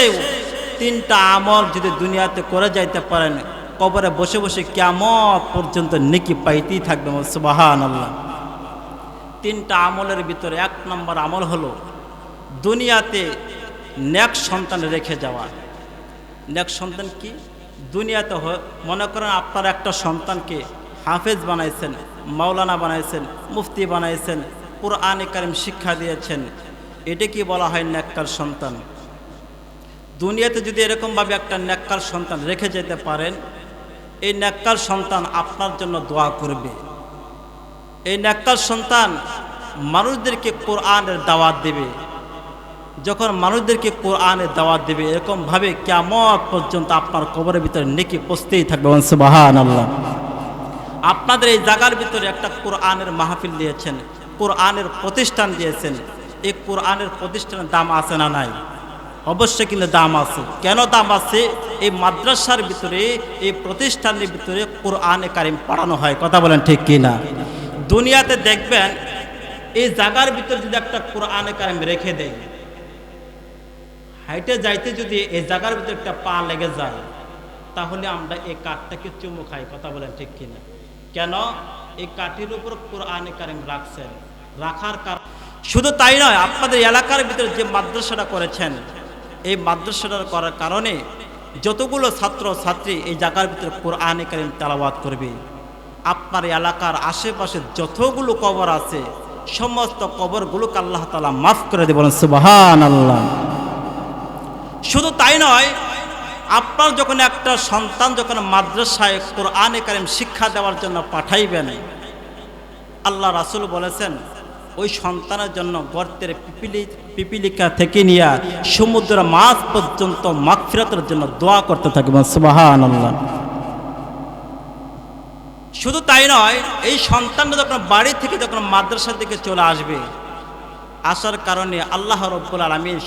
তিনটা আমল যদি দুনিয়াতে করে যাইতে পারেন, কবরে বসে বসে কিয়ামত পর্যন্ত নেকি পাইতেই থাকবে। সুবহানাল্লাহ। তিনটা আমলের ভিতরে 1 নম্বর আমল হলো দুনিয়াতে নেক সন্তান রেখে যাওয়া। নেক সন্তান কি? দুনিয়াতে মনে করেন আপনার একটা সন্তানকে হাফেজ বানাইছেন, মাওলানা বানাইছেন, মুফতি বানাইছেন, কুরআনে কারীম শিক্ষা দিয়েছেন, এটা কি বলা হয় নেককার সন্তান? দুনিয়াতে যদি এরকমভাবে একটা নেককার সন্তান রেখে যেতে পারেন, এই নেককার সন্তান আপনার জন্য দোয়া করবে। এই নেককার সন্তান মানুষদেরকে কোরআনের দাওয়াত দেবে। যখন মানুষদেরকে কোরআনের দাওয়াত দেবে, এরকমভাবে কিয়ামত পর্যন্ত আপনার কবরের ভিতরে নেকি পৌঁছতেই থাকবে। সুবহানাল্লাহ। আপনাদের এই জায়গার ভিতরে একটা কোরআনের মাহফিল দিয়েছেন, কোরআনের প্রতিষ্ঠান দিয়েছেন। এই কোরআনের প্রতিষ্ঠানের দাম আছে না নাই? অবশ্যই কিন্তু দাম আছে। কেন দাম আছে? এই মাদ্রাসার ভিতরে, এই প্রতিষ্ঠানের ভিতরে কোরআনে কারীম পড়ানো হয়। কথা বলেন ঠিক কি না? দুনিয়াতে দেখবেন এই জায়গার ভিতরে যদি একটা কোরআনে কারীম রেখে দেয়, হাইটে যাইতে যদি এই জায়গার ভিতরে একটা পা লেগে যায়, তাহলে আমরা এই কাঠটাকে চুমু খাই। কথা বলেন ঠিক কিনা? কেন? এই কাঠের উপর কোরআনে কারীম রাখছেন, রাখার কারণ। শুধু তাই নয়, আপনাদের এলাকার ভিতরে যে মাদ্রাসাটা করেছেন, এই মাদ্রাসাটা করার কারণে যতগুলো ছাত্র ছাত্রী এই জায়গার ভিতরে কোরআনে কারীম তেলাওয়াত করবে, আপনার এলাকার আশেপাশে যতগুলো কবর আছে সমস্ত কবরগুলোকে আল্লাহ তাআলা মাফ করে দেবেন। সুবহানাল্লাহ। শুধু তাই নয়, আপনার যখন একটা সন্তান যখন মাদ্রাসায় কোরআনে কারীম শিক্ষা দেওয়ার জন্য পাঠাইবেন, আল্লাহ রাসূল বলেছেন ওই সন্তানের জন্য গর্তের পিপিলিকা থেকে নিয়ে সমুদ্রের মাছ পর্যন্ত মাগফিরাতের জন্য দোয়া করতে থাকবেন। সুবহানাল্লাহ। শুধু তাই নয়, এই সন্তানটা যখন বাড়ি থেকে যখন মাদ্রাসার দিকে চলে আসবে, আসার কারণে আল্লাহ রাব্বুল আলামিন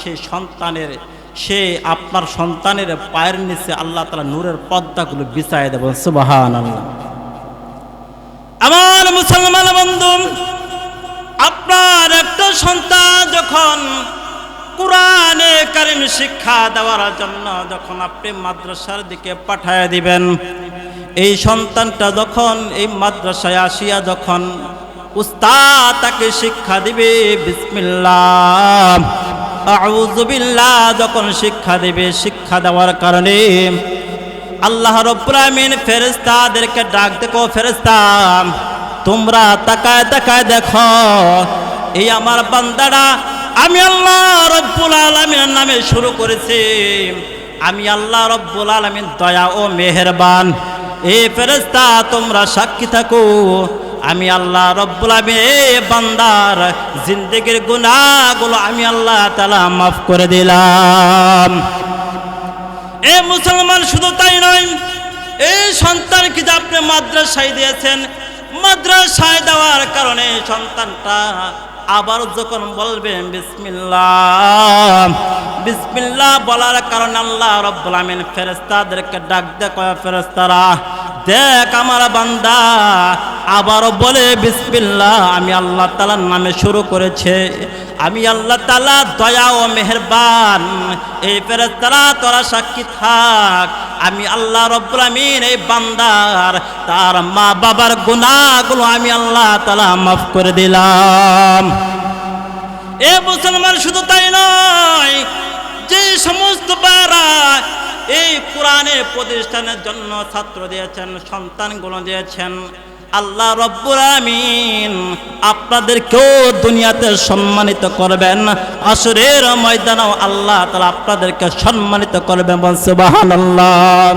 সেই আপনার সন্তানের পায়ের নিচে আল্লাহ তাআলা নূরের পর্দাগুলো বিছায় দেবেন। সুবহানাল্লাহ। আমার মুসলমান বন্ধু, আপনার একটা সন্তান যখন কোরআনে কারীম শিক্ষা দেওয়ার জন্য যখন আপনি মাদ্রাসার দিকে পাঠায় দিবেন, এই সন্তানটা যখন এই মাদ্রাসায় আসিয়া যখন উস্তাদ তাকে শিক্ষা দিবে, বিসমিল্লাহ আউযু বিল্লাহ যখন শিক্ষা দিবে, শিক্ষা দেওয়ার কারণে আল্লাহ রাব্বুল আমিন ফেরেশতাদেরকে ডাক দেখো, ফেরেশতা তোমরা তাকায় তাকায় দেখো, এই আমার বান্দারা আমি আল্লাহ রাব্বুল আলামিনের নামে শুরু করেছি। আমি আল্লাহ রাব্বুল আলামিন দয়া ও মেহেরবান। এই ফেরেশতা তোমরা সাক্ষী থাকো, আমি আল্লাহ রাব্বুল আলামিন এই বান্দার জিন্দেগীর গুনাহগুলো আমি আল্লাহ তাআলা মাফ করে দিলাম। এ মুসলমান, শুধু তাই নয়, এই সন্তানকে যে আপনি মাদ্রাসায় দিয়েছেন, মাদ্রাসায় দেওয়ার কারণে সন্তানটা আবার যখন বলবেন বিসমিল্লাহ, বিসমিল্লাহ বলার কারণে আল্লাহ রাব্বুল আমিন ফেরেশতাদেরকে ডাক দেয়, ফেরেশতারা দেখ আমার বান্দা আবারও বলে বিসমিল্লাহ, আমি আল্লাহ তাআলার নামে শুরু করেছে, আমি আল্লাহ তাআলা দয়া ও মেহেরবান। এই ফেরেশতারা তোরা সাক্ষী থাক, আমি আল্লাহ রাব্বুল আমিন এই বান্দার তার মা বাবার গুনাহগুলো আমি আল্লাহ তাআলা মাফ করে দিলাম। এ মুসলমান, শুধু তাই নয়, যে সমস্ত বারা এই কোরআনের প্রতিষ্ঠানের জন্য ছাত্র দিয়েছেন, সন্তানগুলো দিয়েছেন, আল্লাহ রাব্বুল আমিন আপনাদেরকেও দুনিয়াতে সম্মানিত করবেন, আসরের ময়দানেও আল্লাহ তাআলা আপনাদেরকে সম্মানিত করবেন। সুবহানাল্লাহ।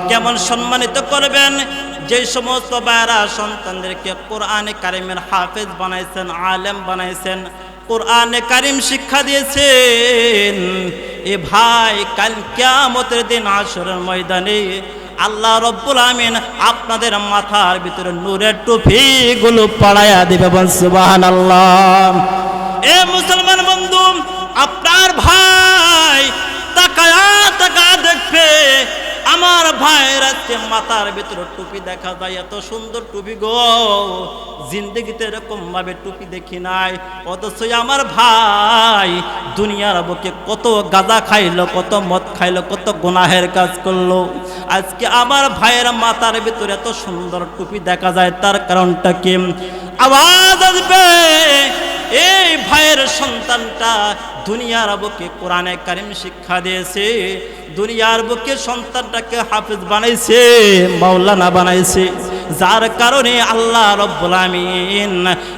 কেমন সম্মানিত করবেন? যে সমস্ত বায়রা সন্তানদেরকে কোরআনে কারীমের হাফেজ বানাইছেন, আলেম বানাইছেন, কোরআনে কারীম শিক্ষা দিয়েছেন, এ ভাই কাল কিয়ামতের দিন হাশরের ময়দানে আল্লাহ রাব্বুল আমিন আপনাদের মাথার ভিতরে নূরের টুপিগুলো পড়ায়া দিবে। সুবহানাল্লাহ। এ মুসলমান বন্ধু, আপনার ভাই তাকায়া তাকায়া দেখবে আমার ভাইয়ের আজকে মাথার ভিতরে টুপি দেখা যায়, এত সুন্দর টুপি গো, জিন্দগিতে এরকম ভাবে টুপি দেখি নাই। অথচ আমার ভাই দুনিয়ার বুকে কত গাঁজা খাইলো, কত মদ খাইলো, কত গুনাহের কাজ করলো, আজকে আমার ভাইয়ের মাথার ভিতরে এত সুন্দর টুপি দেখা যায়। তার কারণটা কি? আওয়াজ আসবে, এই ভাইয়ের সন্তানটা দুনিয়ার বুকে কোরআনে কারিম শিক্ষা দিয়েছে, দুনিয়ার বুকে সন্তানটাকে হাফেজ বানাইছে, মাওলানা বানাইছে, যার কারণে আল্লাহ রব্বুল আমিন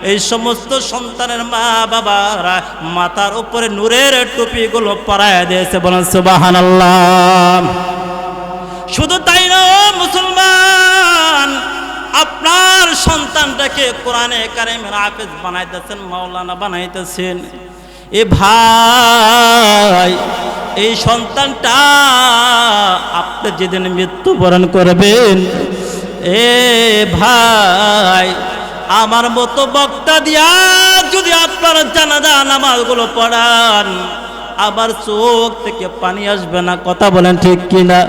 এই সমস্ত সন্তানের মা বাবারা মাথার উপরে নূরের টুপিগুলো পরায় দিয়েছে। বলেন সুবহানাল্লাহ। শুধু তাই না মুসলমান, আপনার সন্তানটাকে কোরআনে কারিমের হাফেজ বানাইতেছেন, মাওলানা বানাইতেছেন। এ ভাই, এই সন্তানটা আপনি যেদিন মৃত্যুবরণ করবেন, এ ভাই আমার মতো বক্তা দিয়া যদি আপনার জানাজা নামাজগুলো পড়ান, আবার চোখ থেকে পানি আসবে না। কথা বলেন ঠিক কিনা?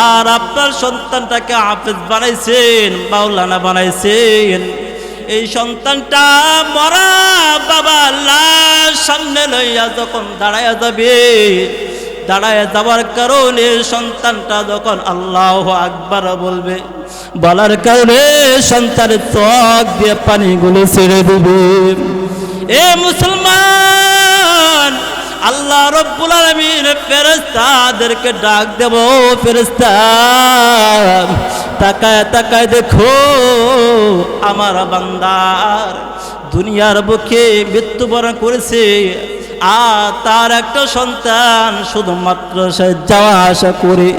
আর আপনার সন্তানটাকে হাফেজ বানাইছেন, মাওলানা বানাইছেন, এই সন্তানটা মরা বাবা লাশ সামনে লইয়া যখন দাঁড়ায়া যাবে, দাঁড়ায় যাওয়ার কারণে সন্তানটা যখন আল্লাহু আকবার বলবে, বলার কারণে সন্তানের চোখ দিয়ে পানিগুলো ছেড়ে দিবে। এ মুসলমান, আল্লাহ রব্বুল আলামিন ফেরেশতাদেরকে ডাক দেব, ফেরেশতা তাকায় তাকায় দেখো আমার বান্দার দুনিয়ার বুকে মৃত্যুবরণ করেছে, আর তার একটা সন্তান শুধুমাত্র সে যাওয়া আসা করে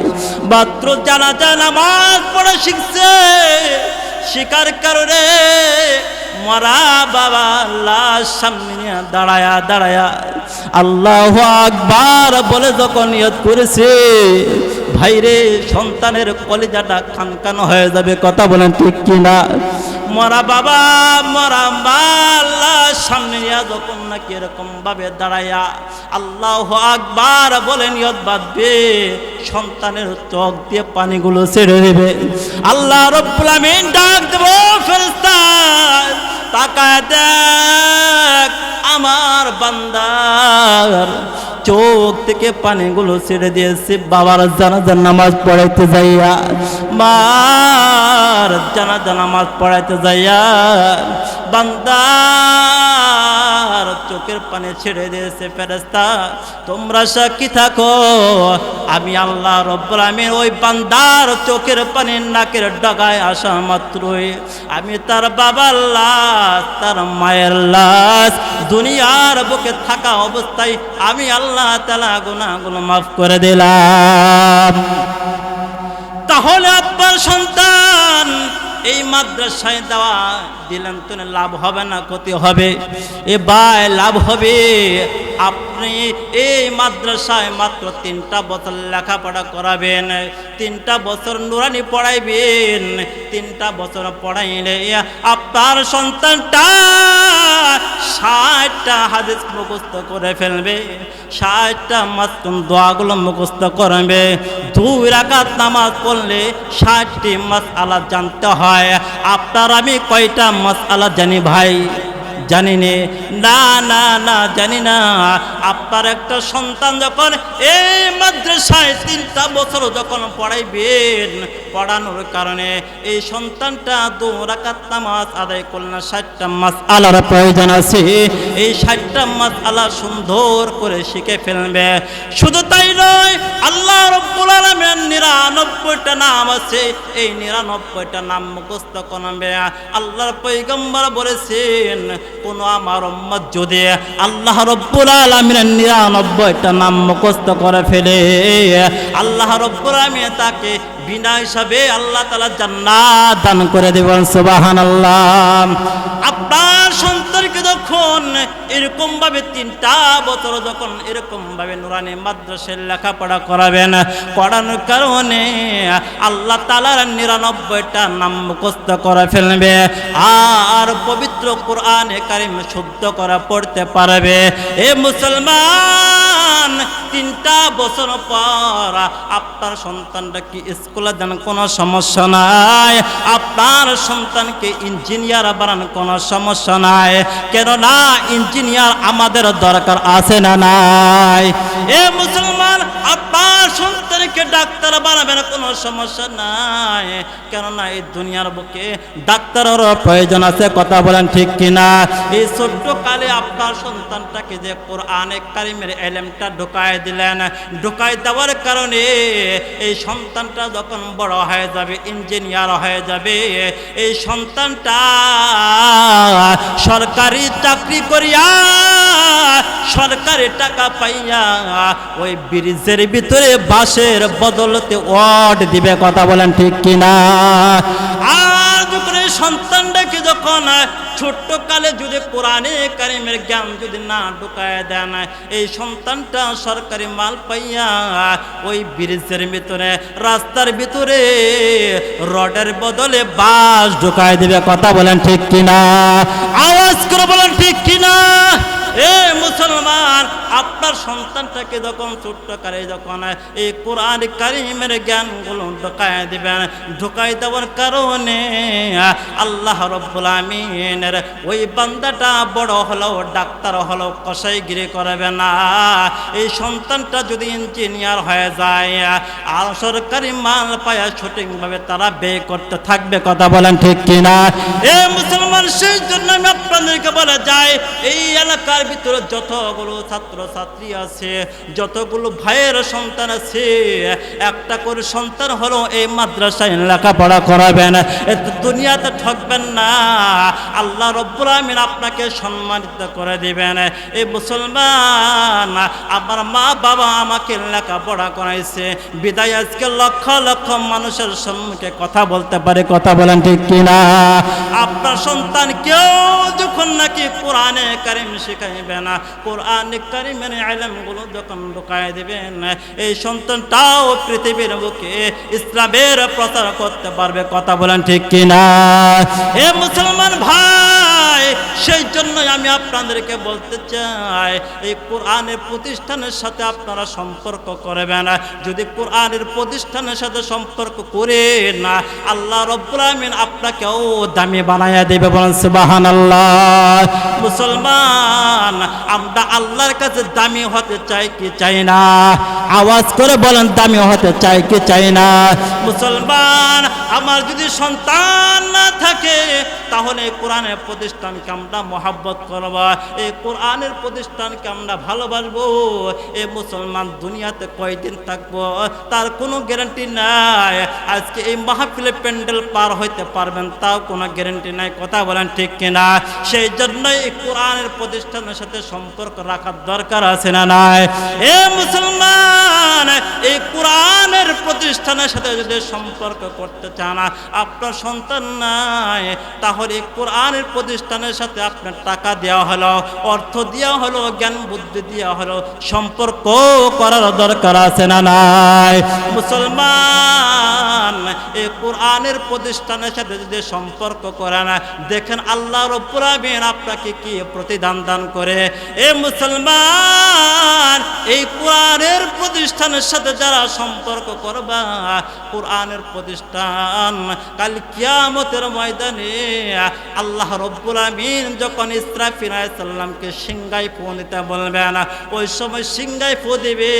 মাত্র জানাজা নামাজ পড়া শিখছে, শিকার কারণে মরা বাবা লাশ সামনে নিয়ে দাঁড়ায়া দাঁড়ায়া আল্লাহু আকবার বলে যখন নিয়ত করেছে, ভাইরে সন্তানের কলিজাটা খানখান হয়ে যাবে। কথা বলেন ঠিক কিনা? মরা বাবা মরা মা লাশ সামনে নিয়ে যখন নাকি এরকম ভাবে দাঁড়ায়া আল্লাহু আকবার বলে নিয়ত বাঁধবে, সন্তানের চোখ দিয়ে পানিগুলো ছেড়ে দেবে। আল্লাহ রব্বুল আমিন ডাক দেব, ফেরেশতা তাকায় দেখ আমার বান্দার চোখ থেকে পানিগুলো ছেড়ে দিয়েছে, বাবার জানাজার নামাজ পড়াইতে যাইয়া, মার জানাজার নামাজ পড়াইতে যাইয়া বান্দার চোখের পানি ছেড়ে দিয়েছে। ফেরেশতা তোমরা সাক্ষী থাকো, আমি আল্লাহ রব্বুল আমিন ওই বান্দার চোখের পানি নাকের ডগায় আসা মাত্রই আমি তার বাবার লাশ, তার মায়ের লাশ দুনিয়ার বুকে থাকা অবস্থায় আমি আল্লাহ তাআলা গুনাহগুলো মাফ করে দিলাম। তাহলে আপনার সন্তান এই মাদ্রাসায় দেওয়া দিলেন তো লাভ হবে না ক্ষতি হবে? এ ভাই লাভ হবে। আপনি এই মাদ্রাসায় মাত্র 3টা বছর লেখাপড়া করাবেন, 3টা বছর নুরানি পড়াইবেন, 3টা বছর পড়াইলে আপনার সন্তানটা 60টা হাদিস মুখস্থ করে ফেলবে, 60টা মাসুম দোয়াগুলো মুখস্থ করবে। 2 রাকাত নামাজ পড়লে 60টি মাসআলা জানতে হয়। আপনার আমি কয়টা মাসআলা জানি ভাই? জানি না, না না জানি না। আপনার একটা সন্তান যখন এই মাদ্রাসায় 3টা বছর যখন পড়াইবেন, পড়ানোর কারণে এই সন্তানটা 2 রাকাত নামাজ আদায় করলে 60টা মাসআলার প্রয়োজন আছে। এই 60টা মাসআলা সুন্দর করে শিখে ফেলবে। শুধু তাই নয়, আল্লাহ রব্বুল আলামিন 99টা নাম আছে, এই 99টা নাম মুখস্থ করবে। আল্লাহর পয়গম্বর বলেছেন, কোন আমার উম্মত যদি আল্লাহ রব্বুল আলামিনের 99টা নাম মুখস্থ করে ফেলে, আল্লাহ রব্বুল আলামিন তাকে বিনা হিসাবে আল্লাহ তাআলা জান্নাত দান করে দেবেন। সুবহানাল্লাহ। আপনার সন্তানকে যখন এরকম ভাবে 3টা বছর যখন এরকম ভাবে নুরানি মাদ্রাসায় লেখাপড়া করাবেন, পড়ানোর কারণে আল্লাহ তাআলার 99টা নাম মুখস্থ করে ফেলবে, আর পবিত্র কোরআনে কারিম শুদ্ধ করে পড়তে পারবে। এ মুসলমান, 3টা বছর পর আপনার সন্তানটা কি স্কুলে দেন, কোনো সমস্যা নাই। আপনার সন্তানকে ইঞ্জিনিয়ার বানান, কোনো সমস্যা নাই। কেননা ইঞ্জিনিয়ার আমাদের দরকার আছে না নাই? এ মুসলমান, আপনার সন্তানকে ডাক্তার বানাবেন, কোনো সমস্যা নাই। কেননা এই দুনিয়ার বুকে ডাক্তারেরও প্রয়োজন আছে, কথা বলেন ঠিক কিনা? এই ছোট্ট কালে আপনার সন্তানটাকে যে কোরআনে কারিমের ইলমটা ঢুকায় দিলেন, ঢুকায় দেওয়ার কারণে এই সন্তানটা যখন বড় হয়ে যাবে, ইঞ্জিনিয়ার হয়ে যাবে, এই সন্তানটা সরকারি চাকরি করিয়া সরকারি টাকা পাইয়া ওই ব্রিজের ভিতরে বাসের বদলতে ওয়ার্ড দিবে, কথা বলেন ঠিক কিনা? আর যখন এই সন্তানটাকে যখন ছোট্ট কালে যদি কোরআনে কারিমের জ্ঞান যদি না ঢুকায় দেন, এই সন্তানটা সরকারি মাল পাইয়া ওই ব্রিজের ভিতরে, রাস্তার ভিতরে রডের বদলে বাস ঢুকায় দিবে, কথা বলেন ঠিক কিনা? আওয়াজ করে বলেন ঠিক কিনা? এ মুসলমান, আপনার সন্তানটাকে যখন ছোট্ট কালে যখন এই কোরআন কারিমের জ্ঞানগুলো ঢুকায় দিবেন, ঢুকাই দেওয়ার কারণে আল্লাহ রাব্বুল আমিনের ওই বান্দাটা বড় হলো, ডাক্তার হলো, কসাইগিরি করবে না। এই সন্তানটা যদি ইঞ্জিনিয়ার হয়ে যায় আর সরকারি মাল পায়, সঠিকভাবে তারা ব্যয় করতে থাকবে, কথা বলেন ঠিক কিনা? এ মুসলমান, সেই জন্য আমি আপনাদেরকে বলে যাই, এই এলাকার ভিতরে যতগুলো ছাত্র ছাত্রী আছে, যতগুলো ভাইয়ের সন্তান আছে, একটা করে সন্তান হলো এই মাদ্রাসায় লেখাপড়া করাবেন, দুনিয়াতে ঠকবেন না। আল্লাহ রাব্বুল আমিন আপনাকে সম্মানিত করে দিবেন। এই মুসলমান, আমার মা বাবা আমাকে লেখাপড়া করাইছে বিদায় আজকে লক্ষ লক্ষ মানুষের সম্মুখে কথা বলতে পারে, কথা বলেন ঠিক কিনা? আপনার সন্তান কেউ যখন নাকি কোরআনে কারিম শিখাইবে না, কোরআনে কারিমের ইলমগুলো যখন ঢুকায় দিবেন, এই সন্তানটাও পৃথিবীর বুকে ইসলামের প্রচার করতে পারবে, কথা বলেন ঠিক কিনা? হে মুসলমান ভাই, সেই জন্য আমি আপনাদেরকে বলতে চাই, এই কোরআনের প্রতিষ্ঠানের সাথে আপনারা সম্পর্ক করবেন। যদি কোরআনের প্রতিষ্ঠানের সাথে সম্পর্ক করে না, আল্লাহ রাব্বুল আমিন আপনাকেও দামি বানায়া দেবে, বলেন সুবহানাল্লাহ। মুসলমান, আমরা আল্লাহর কাছে দামি হতে চাই কি চাই না? আওয়াজ করে বলেন, দামি হতে চাই কি চাই না? মুসলমান, আমার যদি সন্তান না থাকে তাহলে কোরআনের প্রতিষ্ঠানকে আমরা মহব্বত করব, এই কোরআনের প্রতিষ্ঠানকে আমরা ভালোবাসবো। এই মুসলমান, দুনিয়াতে কয়দিন থাকবো তার কোনো গ্যারান্টি নাই। আজকে এই মাহফিলে প্যান্ডেল পার হইতে পারবেন, তাও কোনো গ্যারান্টি নাই, কথা বলেন ঠিক কিনা? সেই জন্যই এই কোরআনের প্রতিষ্ঠানের সাথে সম্পর্ক রাখার দরকার আছে না নাই? এ মুসলমান, এই কোরআনের প্রতিষ্ঠানের সাথে যদি সম্পর্ক করতে চান, আপনার সন্তান নাই, তাহলে কোরআনের প্রতিষ্ঠানের সাথে আপনার টাকা দেওয়া হলো, অর্থ দেওয়া হলো, জ্ঞান বুদ্ধি দেওয়া হলো, সম্পর্ক করার দরকার আছে না নাই? মুসলমান, এই কোরআনের প্রতিষ্ঠানের সাথে যদি সম্পর্ক করেন, দেখেন আল্লাহ রাব্বুল আমিন আপনাকে কি প্রতিদান দান করে। এ মুসলমান, এই কোরআনের প্রতিষ্ঠানের সাথে যারা সম্পর্ক করবা, কোরআনের প্রতিষ্ঠান কাল কিয়ামতের ময়দানে আল্লাহ রাব্বুল আমিন যখন ইসরাফিল আলাইহিস সালামকে সিংহায় ফু দিতে বলবেন, ওই সময় সিংহায় ফু দিবে,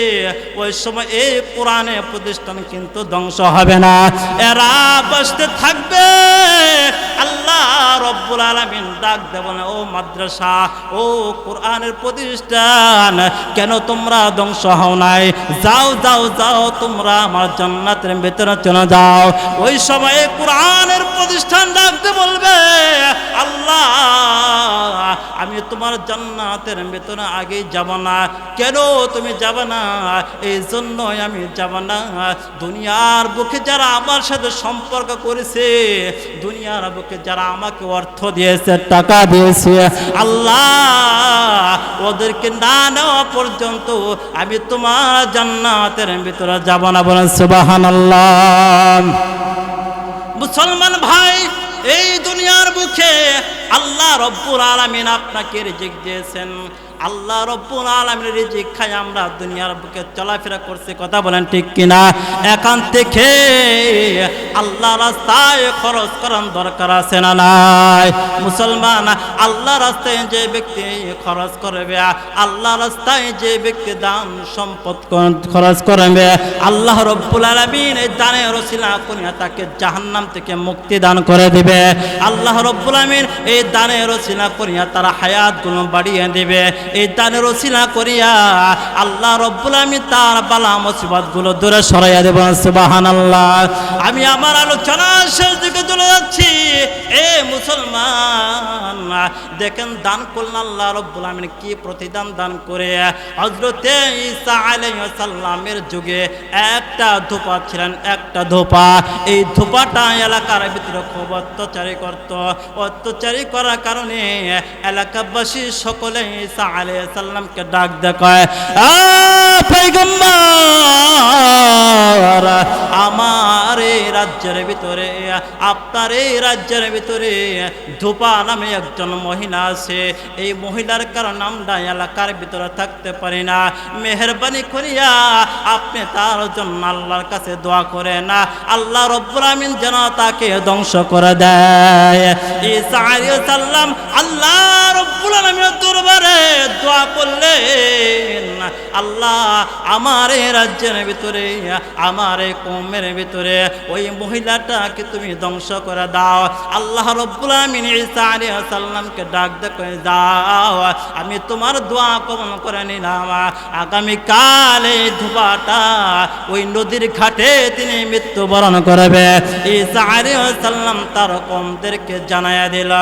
ওই সময় এই কোরআনের প্রতিষ্ঠান কিন্তু ধ্বংস হবে না, এরা বসতে থাকবে। আল্লাহ রাব্বুল আলামিন ডাক দেবেন, ও মাদ্রাসা, ও কোরআনের প্রতিষ্ঠান, কেন তোমরা ধ্বংস হও নাই? যাও যাও যাও, তোমরা আমার জান্নাতের ভিতরে চলে যাও। ওই সময় কোরআনের প্রতিষ্ঠান ডাকতে বলবে, আল্লাহ, আমি তোমার জান্নাতের ভিতরে আগে যাব না। কেন তুমি যাবে না? এই জন্যই আমি যাব না, দুনিয়ার বুকে যারা আমার সাথে সম্পর্ক করেছে, দুনিয়ার বুকে যারা আমাকে অর্থ দিয়েছে, টাকা দিয়েছে, আল্লাহ, ওদেরকে না নেওয়া পর্যন্ত আমি তোমার জান্নাতের ভিতরে যাব না, বলেন সুবহানাল্লাহ। মুসলমান ভাই, এই দুনিয়ার বুকে আল্লাহ রাব্বুল আলামিন আপনাকে রিজিক দিয়েছেন, আল্লাহ রব্বুল আলামিনের রিজিক খাই আমরা দুনিয়ার বুকে চলাফেরা করছি, কথা বলেন ঠিক কিনা? এখান থেকে আল্লাহ রাস্তায় খরচ করার দরকার আছে না নাই? মুসলমান, আল্লাহ রাস্তায় যে ব্যক্তি খরচ করবে, আল্লাহ রাস্তায় যে ব্যক্তি দান সম্পদ খরচ করবে, আল্লাহ রব্বুল আলামিন এই দানের ওসিলা করিয়া তাকে জাহান্নাম থেকে মুক্তি দান করে দিবে। আল্লাহ রব্বুল আলামিন এই দানের ওসিলা করিয়া তার হায়াতগুলো বাড়িয়ে দিবে। এই দানের ওসিলা করিয়া আল্লাহ রব্বুল আলামিন তার বালা মুসিবতগুলো দূরে সরাইয়া দেবেন। সুবহানাল্লাহ। আমি আমার আলোচনা শেষ দিকে চলে যাচ্ছি। এ মুসলমান, দেখেন দান করলেন আল্লাহ রব্বুল আলামিন কি প্রতিদান দান করে। হযরতে ঈসা আলাইহিস সালামের যুগে একটা ধোপা ছিলেন, একটা ধোপা। এই ধোপাটা এলাকার ভিতরে খুব অত্যাচারী করত। অত্যাচারী করার কারণে এলাকাবাসী সকলে ঈসা আলাইহিস সালামকে ডাক দেখায়, পয়গম্বর, আমার এই রাজ্যের ভিতরে, আপনার এই রাজ্যের ভিতরে ধোপা নামে একজন মহিলা আছে। এই মহিলার কারণ আমরা এলাকার ভিতরে থাকতে পারি না। মেহেরবানি করিয়া আপনি তার জন্য আল্লাহর কাছে দোয়া করে না, আল্লাহ রব্বুল আমিন যেন তাকে ধ্বংস করে দেয়। ঈসা আলাইহিস সালাম আল্লাহ রব্বুল আমিনের দরবারে দোয়া করলেন, আল্লাহ আমার এই রাজ্যের ভিতরে, আমার এই কওমের ভিতরে ওই মহিলাটাকে তুমি ধ্বংস করে দাও। আল্লাহ রব্বুল আমিন ঈসা আলাইহিস সালামকে ডাক দেখে, যাও, আমি তোমার দোয়া কবুল করে নিলাম। আগামীকাল এই ধোপাটা ওই নদীর ঘাটে তিনি মৃত্যুবরণ করবে। ঈসা আলাইহিস সালাম তার কওমদেরকে জানায়া দিল।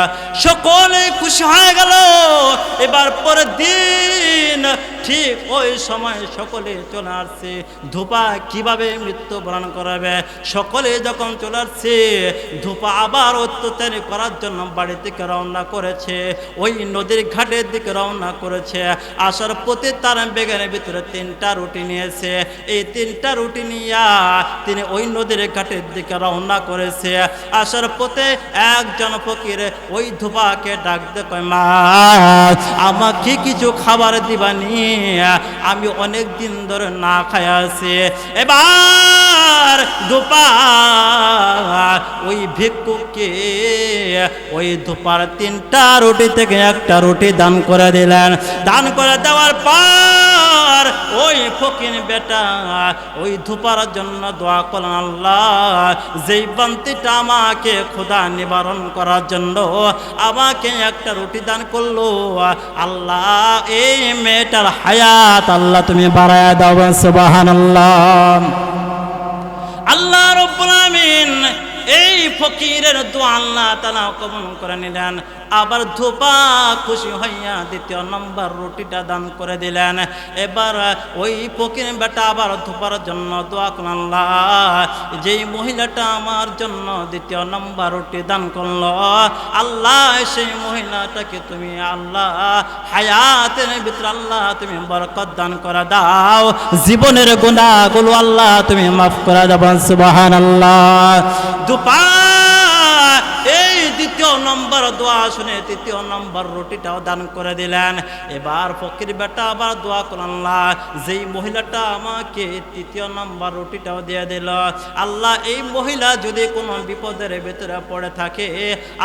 সকলে খুশি হয়ে গেল। এবার পরের দিন ঠিক ওই সময় সকলে চলে আসছে ধোপা কিভাবে মৃত্যুবরণ করবে। সকলে যখন চলে আসছে, ধোপা আবার অত্যাচার করার জন্য বাড়ি থেকে রওনা করেছে, ওই নদীর ঘাটের দিকে রওনা করেছে। আসার পথে তার ব্যাগের ভিতরে 3টা রুটি নিয়েছে। এই 3টা রুটি নিয়ে তিনি ওই নদীর ঘাটের দিকে রওনা করেছে। আসার পথে একজন ফকির ওই ধোপাকে ডাক দেয়, মা, আমাকে কিছু খাবার দিবানি, আমি অনেক দিন ধরে না খায় আছি। এবার ধোপা ওই ভিক্ষুককে ওই ধোপার 3টা রুটি থেকে একটা রুটি দান করে দিলেন। দান করে দেওয়ার পর ওই ফকির বেটা ওই ধোপার জন্য দোয়া করলেন, আল্লাহ, যেই বান্তিটা আমাকে ক্ষুধা নিবারণ করার জন্য আমাকে একটা রুটি দান করলো, আল্লাহ এই মেয়েটার হায়াত আল্লাহ তুমি বাড়ায়া দাও। সুবহানাল্লাহ। আল্লাহ রাব্বুল আমিন এই ফকিরের দোয়া আল্লাহ তাআলা কবুল করে নিলেন। আবার ধোপা খুশি হইয়া 2য় নম্বর রুটিটা দান করে দিলেন। এবার ওই ফকির বেটা আবার ধোপার জন্য দোয়া করলেন, আল্লাহ, যেই মহিলাটা আমার জন্য 2য় নম্বর রুটি দান করলো, আল্লাহ সেই মহিলাটাকে তুমি আল্লাহ হায়াতের ভিতরে আল্লাহ তুমি বরকত দান করে দাও, জীবনের গুনাহগুলো আল্লাহ তুমি মাফ করে দাও। সুবহানাল্লাহ। ধোপা এই 2য় নম্বর দোয়া শুনে 3য় নম্বর রুটিটাও দান করে দিলেন। এবার ফকির বেটা আবার দোয়া করলেন, আল্লাহ, যেই মহিলাটা আমাকে 3য় নম্বর রুটিটাও দিয়ে দিল, আল্লাহ এই মহিলা যদি কোনো বিপদের ভিতরে পড়ে থাকে,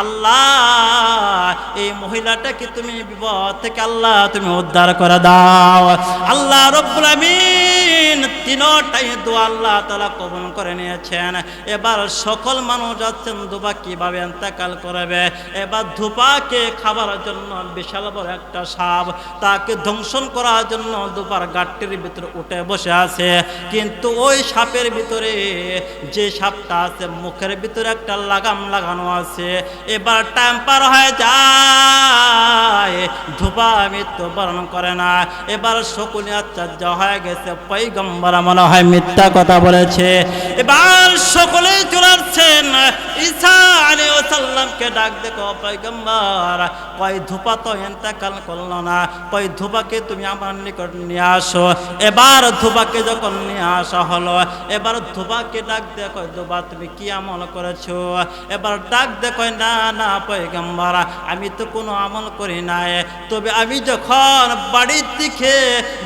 আল্লাহ এই মহিলাটাকে তুমি বিপদ থেকে আল্লাহ তুমি উদ্ধার করে দাও। আল্লাহ রাব্বুল আমিন 3টাই দোয়া আল্লাহ তাআলা কবুল করে নিয়েছেন। এবার সকল মানুষ যাচ্ছেন ধোপা কিভাবে ইন্তেকাল করবে। এবার ধোপাকে খাবার জন্য বিশাল বড় একটা সাপ তাকে ধ্বংসন করার জন্য ধোপার গাটটির ভিতরে উঠে বসে আছে। কিন্তু ওই সাপের ভিতরে যে সাপটা আছে মুখের ভিতরে একটা লাগাম লাগানো আছে। এবার টাইম পার হয়ে যায়, ধোপা মৃত্যুবরণ করে না। এবার সকলে আশ্চর্য হয়ে গেছে, পয়গম্বর মনে হয় মিথ্যা কথা বলেছে। এবার সকলেই চলে আসছেন ঈসা আলাইহিস সালামকে ডাক দেখো পয়গম্বর কয় ধূপা তো ইন্তেকাল করলো না, কয় ধূপাকে তুমি আমার নিকট নিয়ে আসো। এবার ধূপাকে যখন নিয়ে আসা হলো, এবার ধূপাকে ডাক দেখো ধূপা তুমি কি আমল করেছো? এবার ডাক দেখো না না পয়গম্বর আমি তো কোনো আমল করি নাই, তবে আমি যখন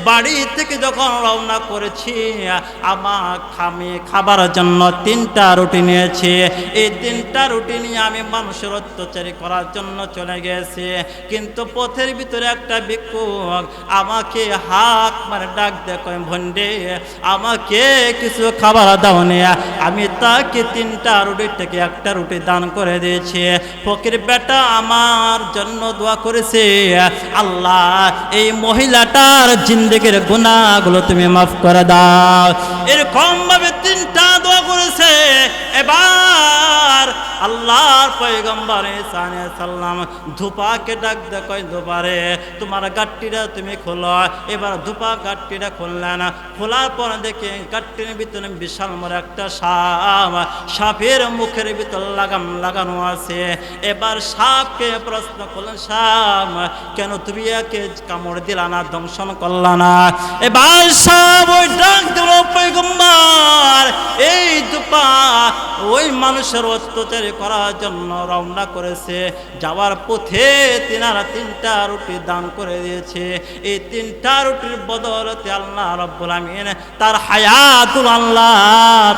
বাড়ি থেকে যখন রওনা করেছি আমি খাবার জন্য 3টা রুটি নিয়েছি। এই 3টা রুটি নিয়ে আমি মানুষের অত্যাচারী করার জন্য চলে গেছি, কিন্তু পথের ভিতরে একটা ভিক্ষুক আমাকে হাক মারে ডাক দেখো ভন্ডে আমাকে কিছু খাবার দাও নে। আমি তাকে 3টা রুটির থেকে 1টা রুটি দান করে দিয়েছি। ফকির বেটা আমার জন্য দোয়া করেছে, আল্লাহ এই মহিলাটার জিন্দেগির গুনাহগুলো তুমি মাফ করে দাও। এরকম ভাবে 3টা দোয়া করেছে। এবার আল্লাহর পয়গম্বর ঈসা আলাইহিস সালাম ধূপাকে ডাক দেখো ধূপারে তোমার গাট্টিটা তুমি খোলো। এবার ধূপা গাট্টিটা খুললেন, খোলার পর দেখে গাট্টির ভিতরে বিশাল বড় একটা সাপের মুখের ভিতর লাগানো আছে। এবার সাপকে প্রশ্ন করলেন, সাপ কেন তুমি একে কামড় দিলা না, দংশন করলা না? এবার সাপ ওই ডাক দিল পয়গম্বর এই ধূপা ওই মানুষের অত্যাচার করার জন্য রওনা করেছে, যাওয়ার পথে তিনারা 3টা রুটি দান করে দিয়েছে। এই 3টা রুটির বদলতে আল্লাহ রাব্বুল আমিন তার হায়াতুল আল্লাহ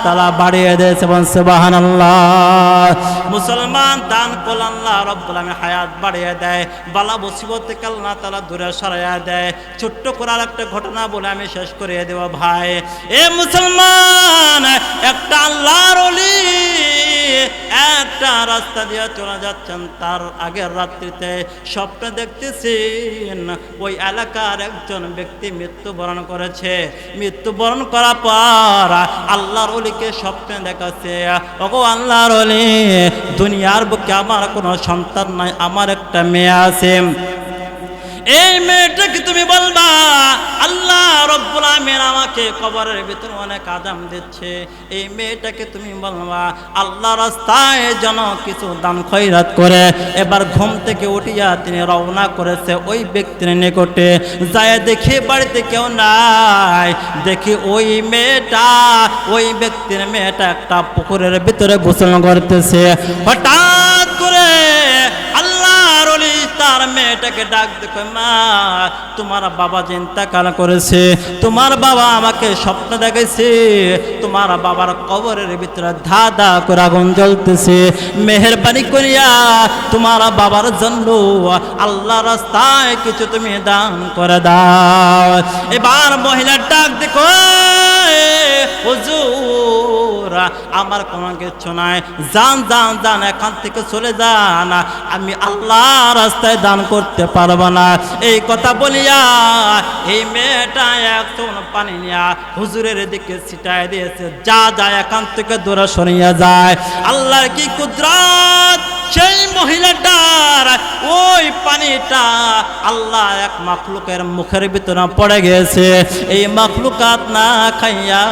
তাআলা বাড়িয়ে দিয়েছে। সুবহানাল্লাহ। মুসলমান দান করলে আল্লাহ রাব্বুল আমিন হায়াত বাড়িয়ে দেয়, বালা মুসিবত থেকে আল্লাহ তাআলা দূরে সরাইয়া দেয়। ছোট্ট করে আরেকটা ঘটনা বলে আমি শেষ করে দেব ভাই। এ মুসলমান, একটা আল্লাহর ওলি একটা রাস্তা দিয়ে চলে যাচ্ছেন, তার আগের রাত্রিতে স্বপ্নে দেখতেছেন ওই এলাকার একজন ব্যক্তি মৃত্যুবরণ করেছে। মৃত্যুবরণ করার পর আল্লাহর ওলিকে স্বপ্নে দেখাচ্ছে, ওগো আল্লাহর ওলি দুনিয়ার বুকে আমার কোনো সন্তান নাই, আমার একটা মেয়ে আছে। এই মেয়েটাকে তুমি বলবা আল্লাহ রব্বুল আমিন আমাকে কবরের ভিতরে অনেক আযাব দিচ্ছে, এই মেয়েটাকে তুমি বলবা আল্লাহ রাস্তায় যেন কিছু দান খয়রাত করে। এবার ঘুম থেকে উঠিয়া তিনি রওনা করেছে ওই ব্যক্তির নিকটে। যায় দেখি বাড়িতে কেউ নাই, দেখি ওই ব্যক্তির মেয়েটা একটা পুকুরের ভিতরে গোসল করতেছে। হঠাৎ করে আল্লাহর ওলি তার মেয়েটাকে ডাক দেখো, মা তোমার বাবা যে ইন্তেকাল করেছে, তোমার বাবা আমাকে স্বপ্ন দেখাইছে তোমার বাবার কবরের ভিতরে ধা ধা করে আগুন জ্বলতেছে, মেহেরবানি করিয়া তোমার বাবার জন্য আল্লাহর রাস্তায় কিছু তুমি দান করে দাও। এবার মহিলা ডাক দেখো, হুজুর আমার কোনো কিছু নাই, যান এখান থেকে চলে যান, আমি আল্লাহ রাস্তায় দান করতে পারবো না। এই কথা বলিয়া এই মেয়েটা একটুন পানি নিয়া হুজুরের দিকে ছিটায় দিয়েছে, যা এখান থেকে দূরে সরিয়া যায়। আল্লাহর কি কুদরত, সেই মহিলাটার ওই পানিটা আল্লাহ এক মাখলুকের মুখের ভিতরে পড়ে গেছে। এই মাখলুকাত না খাইয়া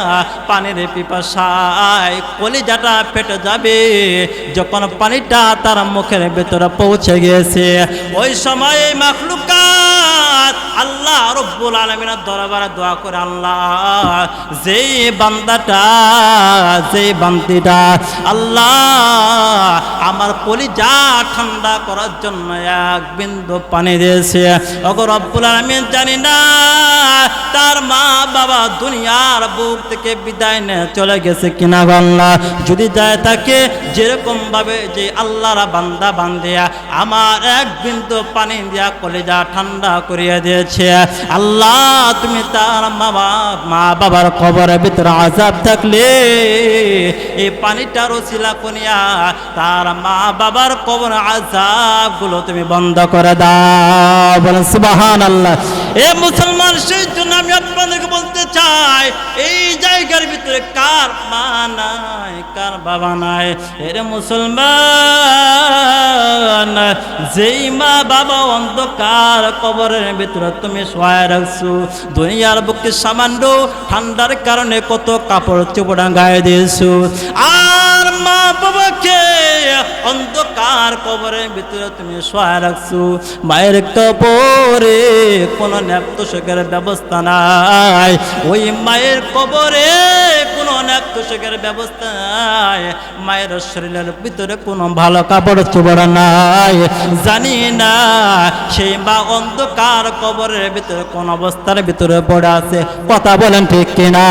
পানির পিপাসায় কলিজাটা ফেটে যাবে। যখন পানিটা তার মুখের ভিতরে পৌঁছে গেছে, ওই সময় এই মাখলুকাত আল্লাহ রব্বুল আলামিনের দরবারে দোয়া করে, আল্লাহ যেই বান্দিটা আল্লাহ আমার কলিজা ঠান্ডা করার জন্য এক বিন্দু পানি দিয়েছে, ওগো রব্বুল আলামিন জানি না তার মা বাবা দুনিয়ার বুক থেকে বিদায় নিয়ে চলে গেছে কিনা। আল্লাহ যদি যায় তাকে যেরকম ভাবে যে আল্লাহর বান্দা বান্দিয়া আমার এক বিন্দু পানি দিয়া কলিজা ঠান্ডা করিয়া দিয়েছে, আল্লাহ তুমি তার মা বাবার কবরের ভিতরে আযাব থাকলে এই পানিটার ওসিলা করিয়া তার মা বাবার কবর আযাব গুলো তুমি বন্ধ করে দাও। বলেন সুবহানাল্লাহ। এ মুসলমান, সেই জন্য আমি আপনাদেরকে বলতে চাই এই জায়গার ভিতরে ভিতরে কার মা নাই, কার বাবা নাই? এর মুসলমান, যেই মা বাবা অন্ধকার কবরের ভিতরে তুমি শোয়া রাখছো, দুনিয়ার বুকে সামান্য ঠান্ডার কারণে কত কাপড় চোপড় গায়ে দিয়েছো, আর মা বাবাকে অন্ধকার কবরের ভিতরে তুমি শোয়া রাখছো, মায়ের কবরে কোনো ন্যাপ্তশকের ব্যবস্থা নাই, ওই মায়ের কবরে কোনো ন্যাপ্তশকের ব্যবস্থা নাই, মায়ের শরীরের ভিতরে কোনো ভালো কাপড় চোপড় নাই, জানি না সেই মা অন্ধকার কবরের ভিতরে কোন অবস্থার ভিতরে পড়ে আছে। কথা বলেন ঠিক কিনা?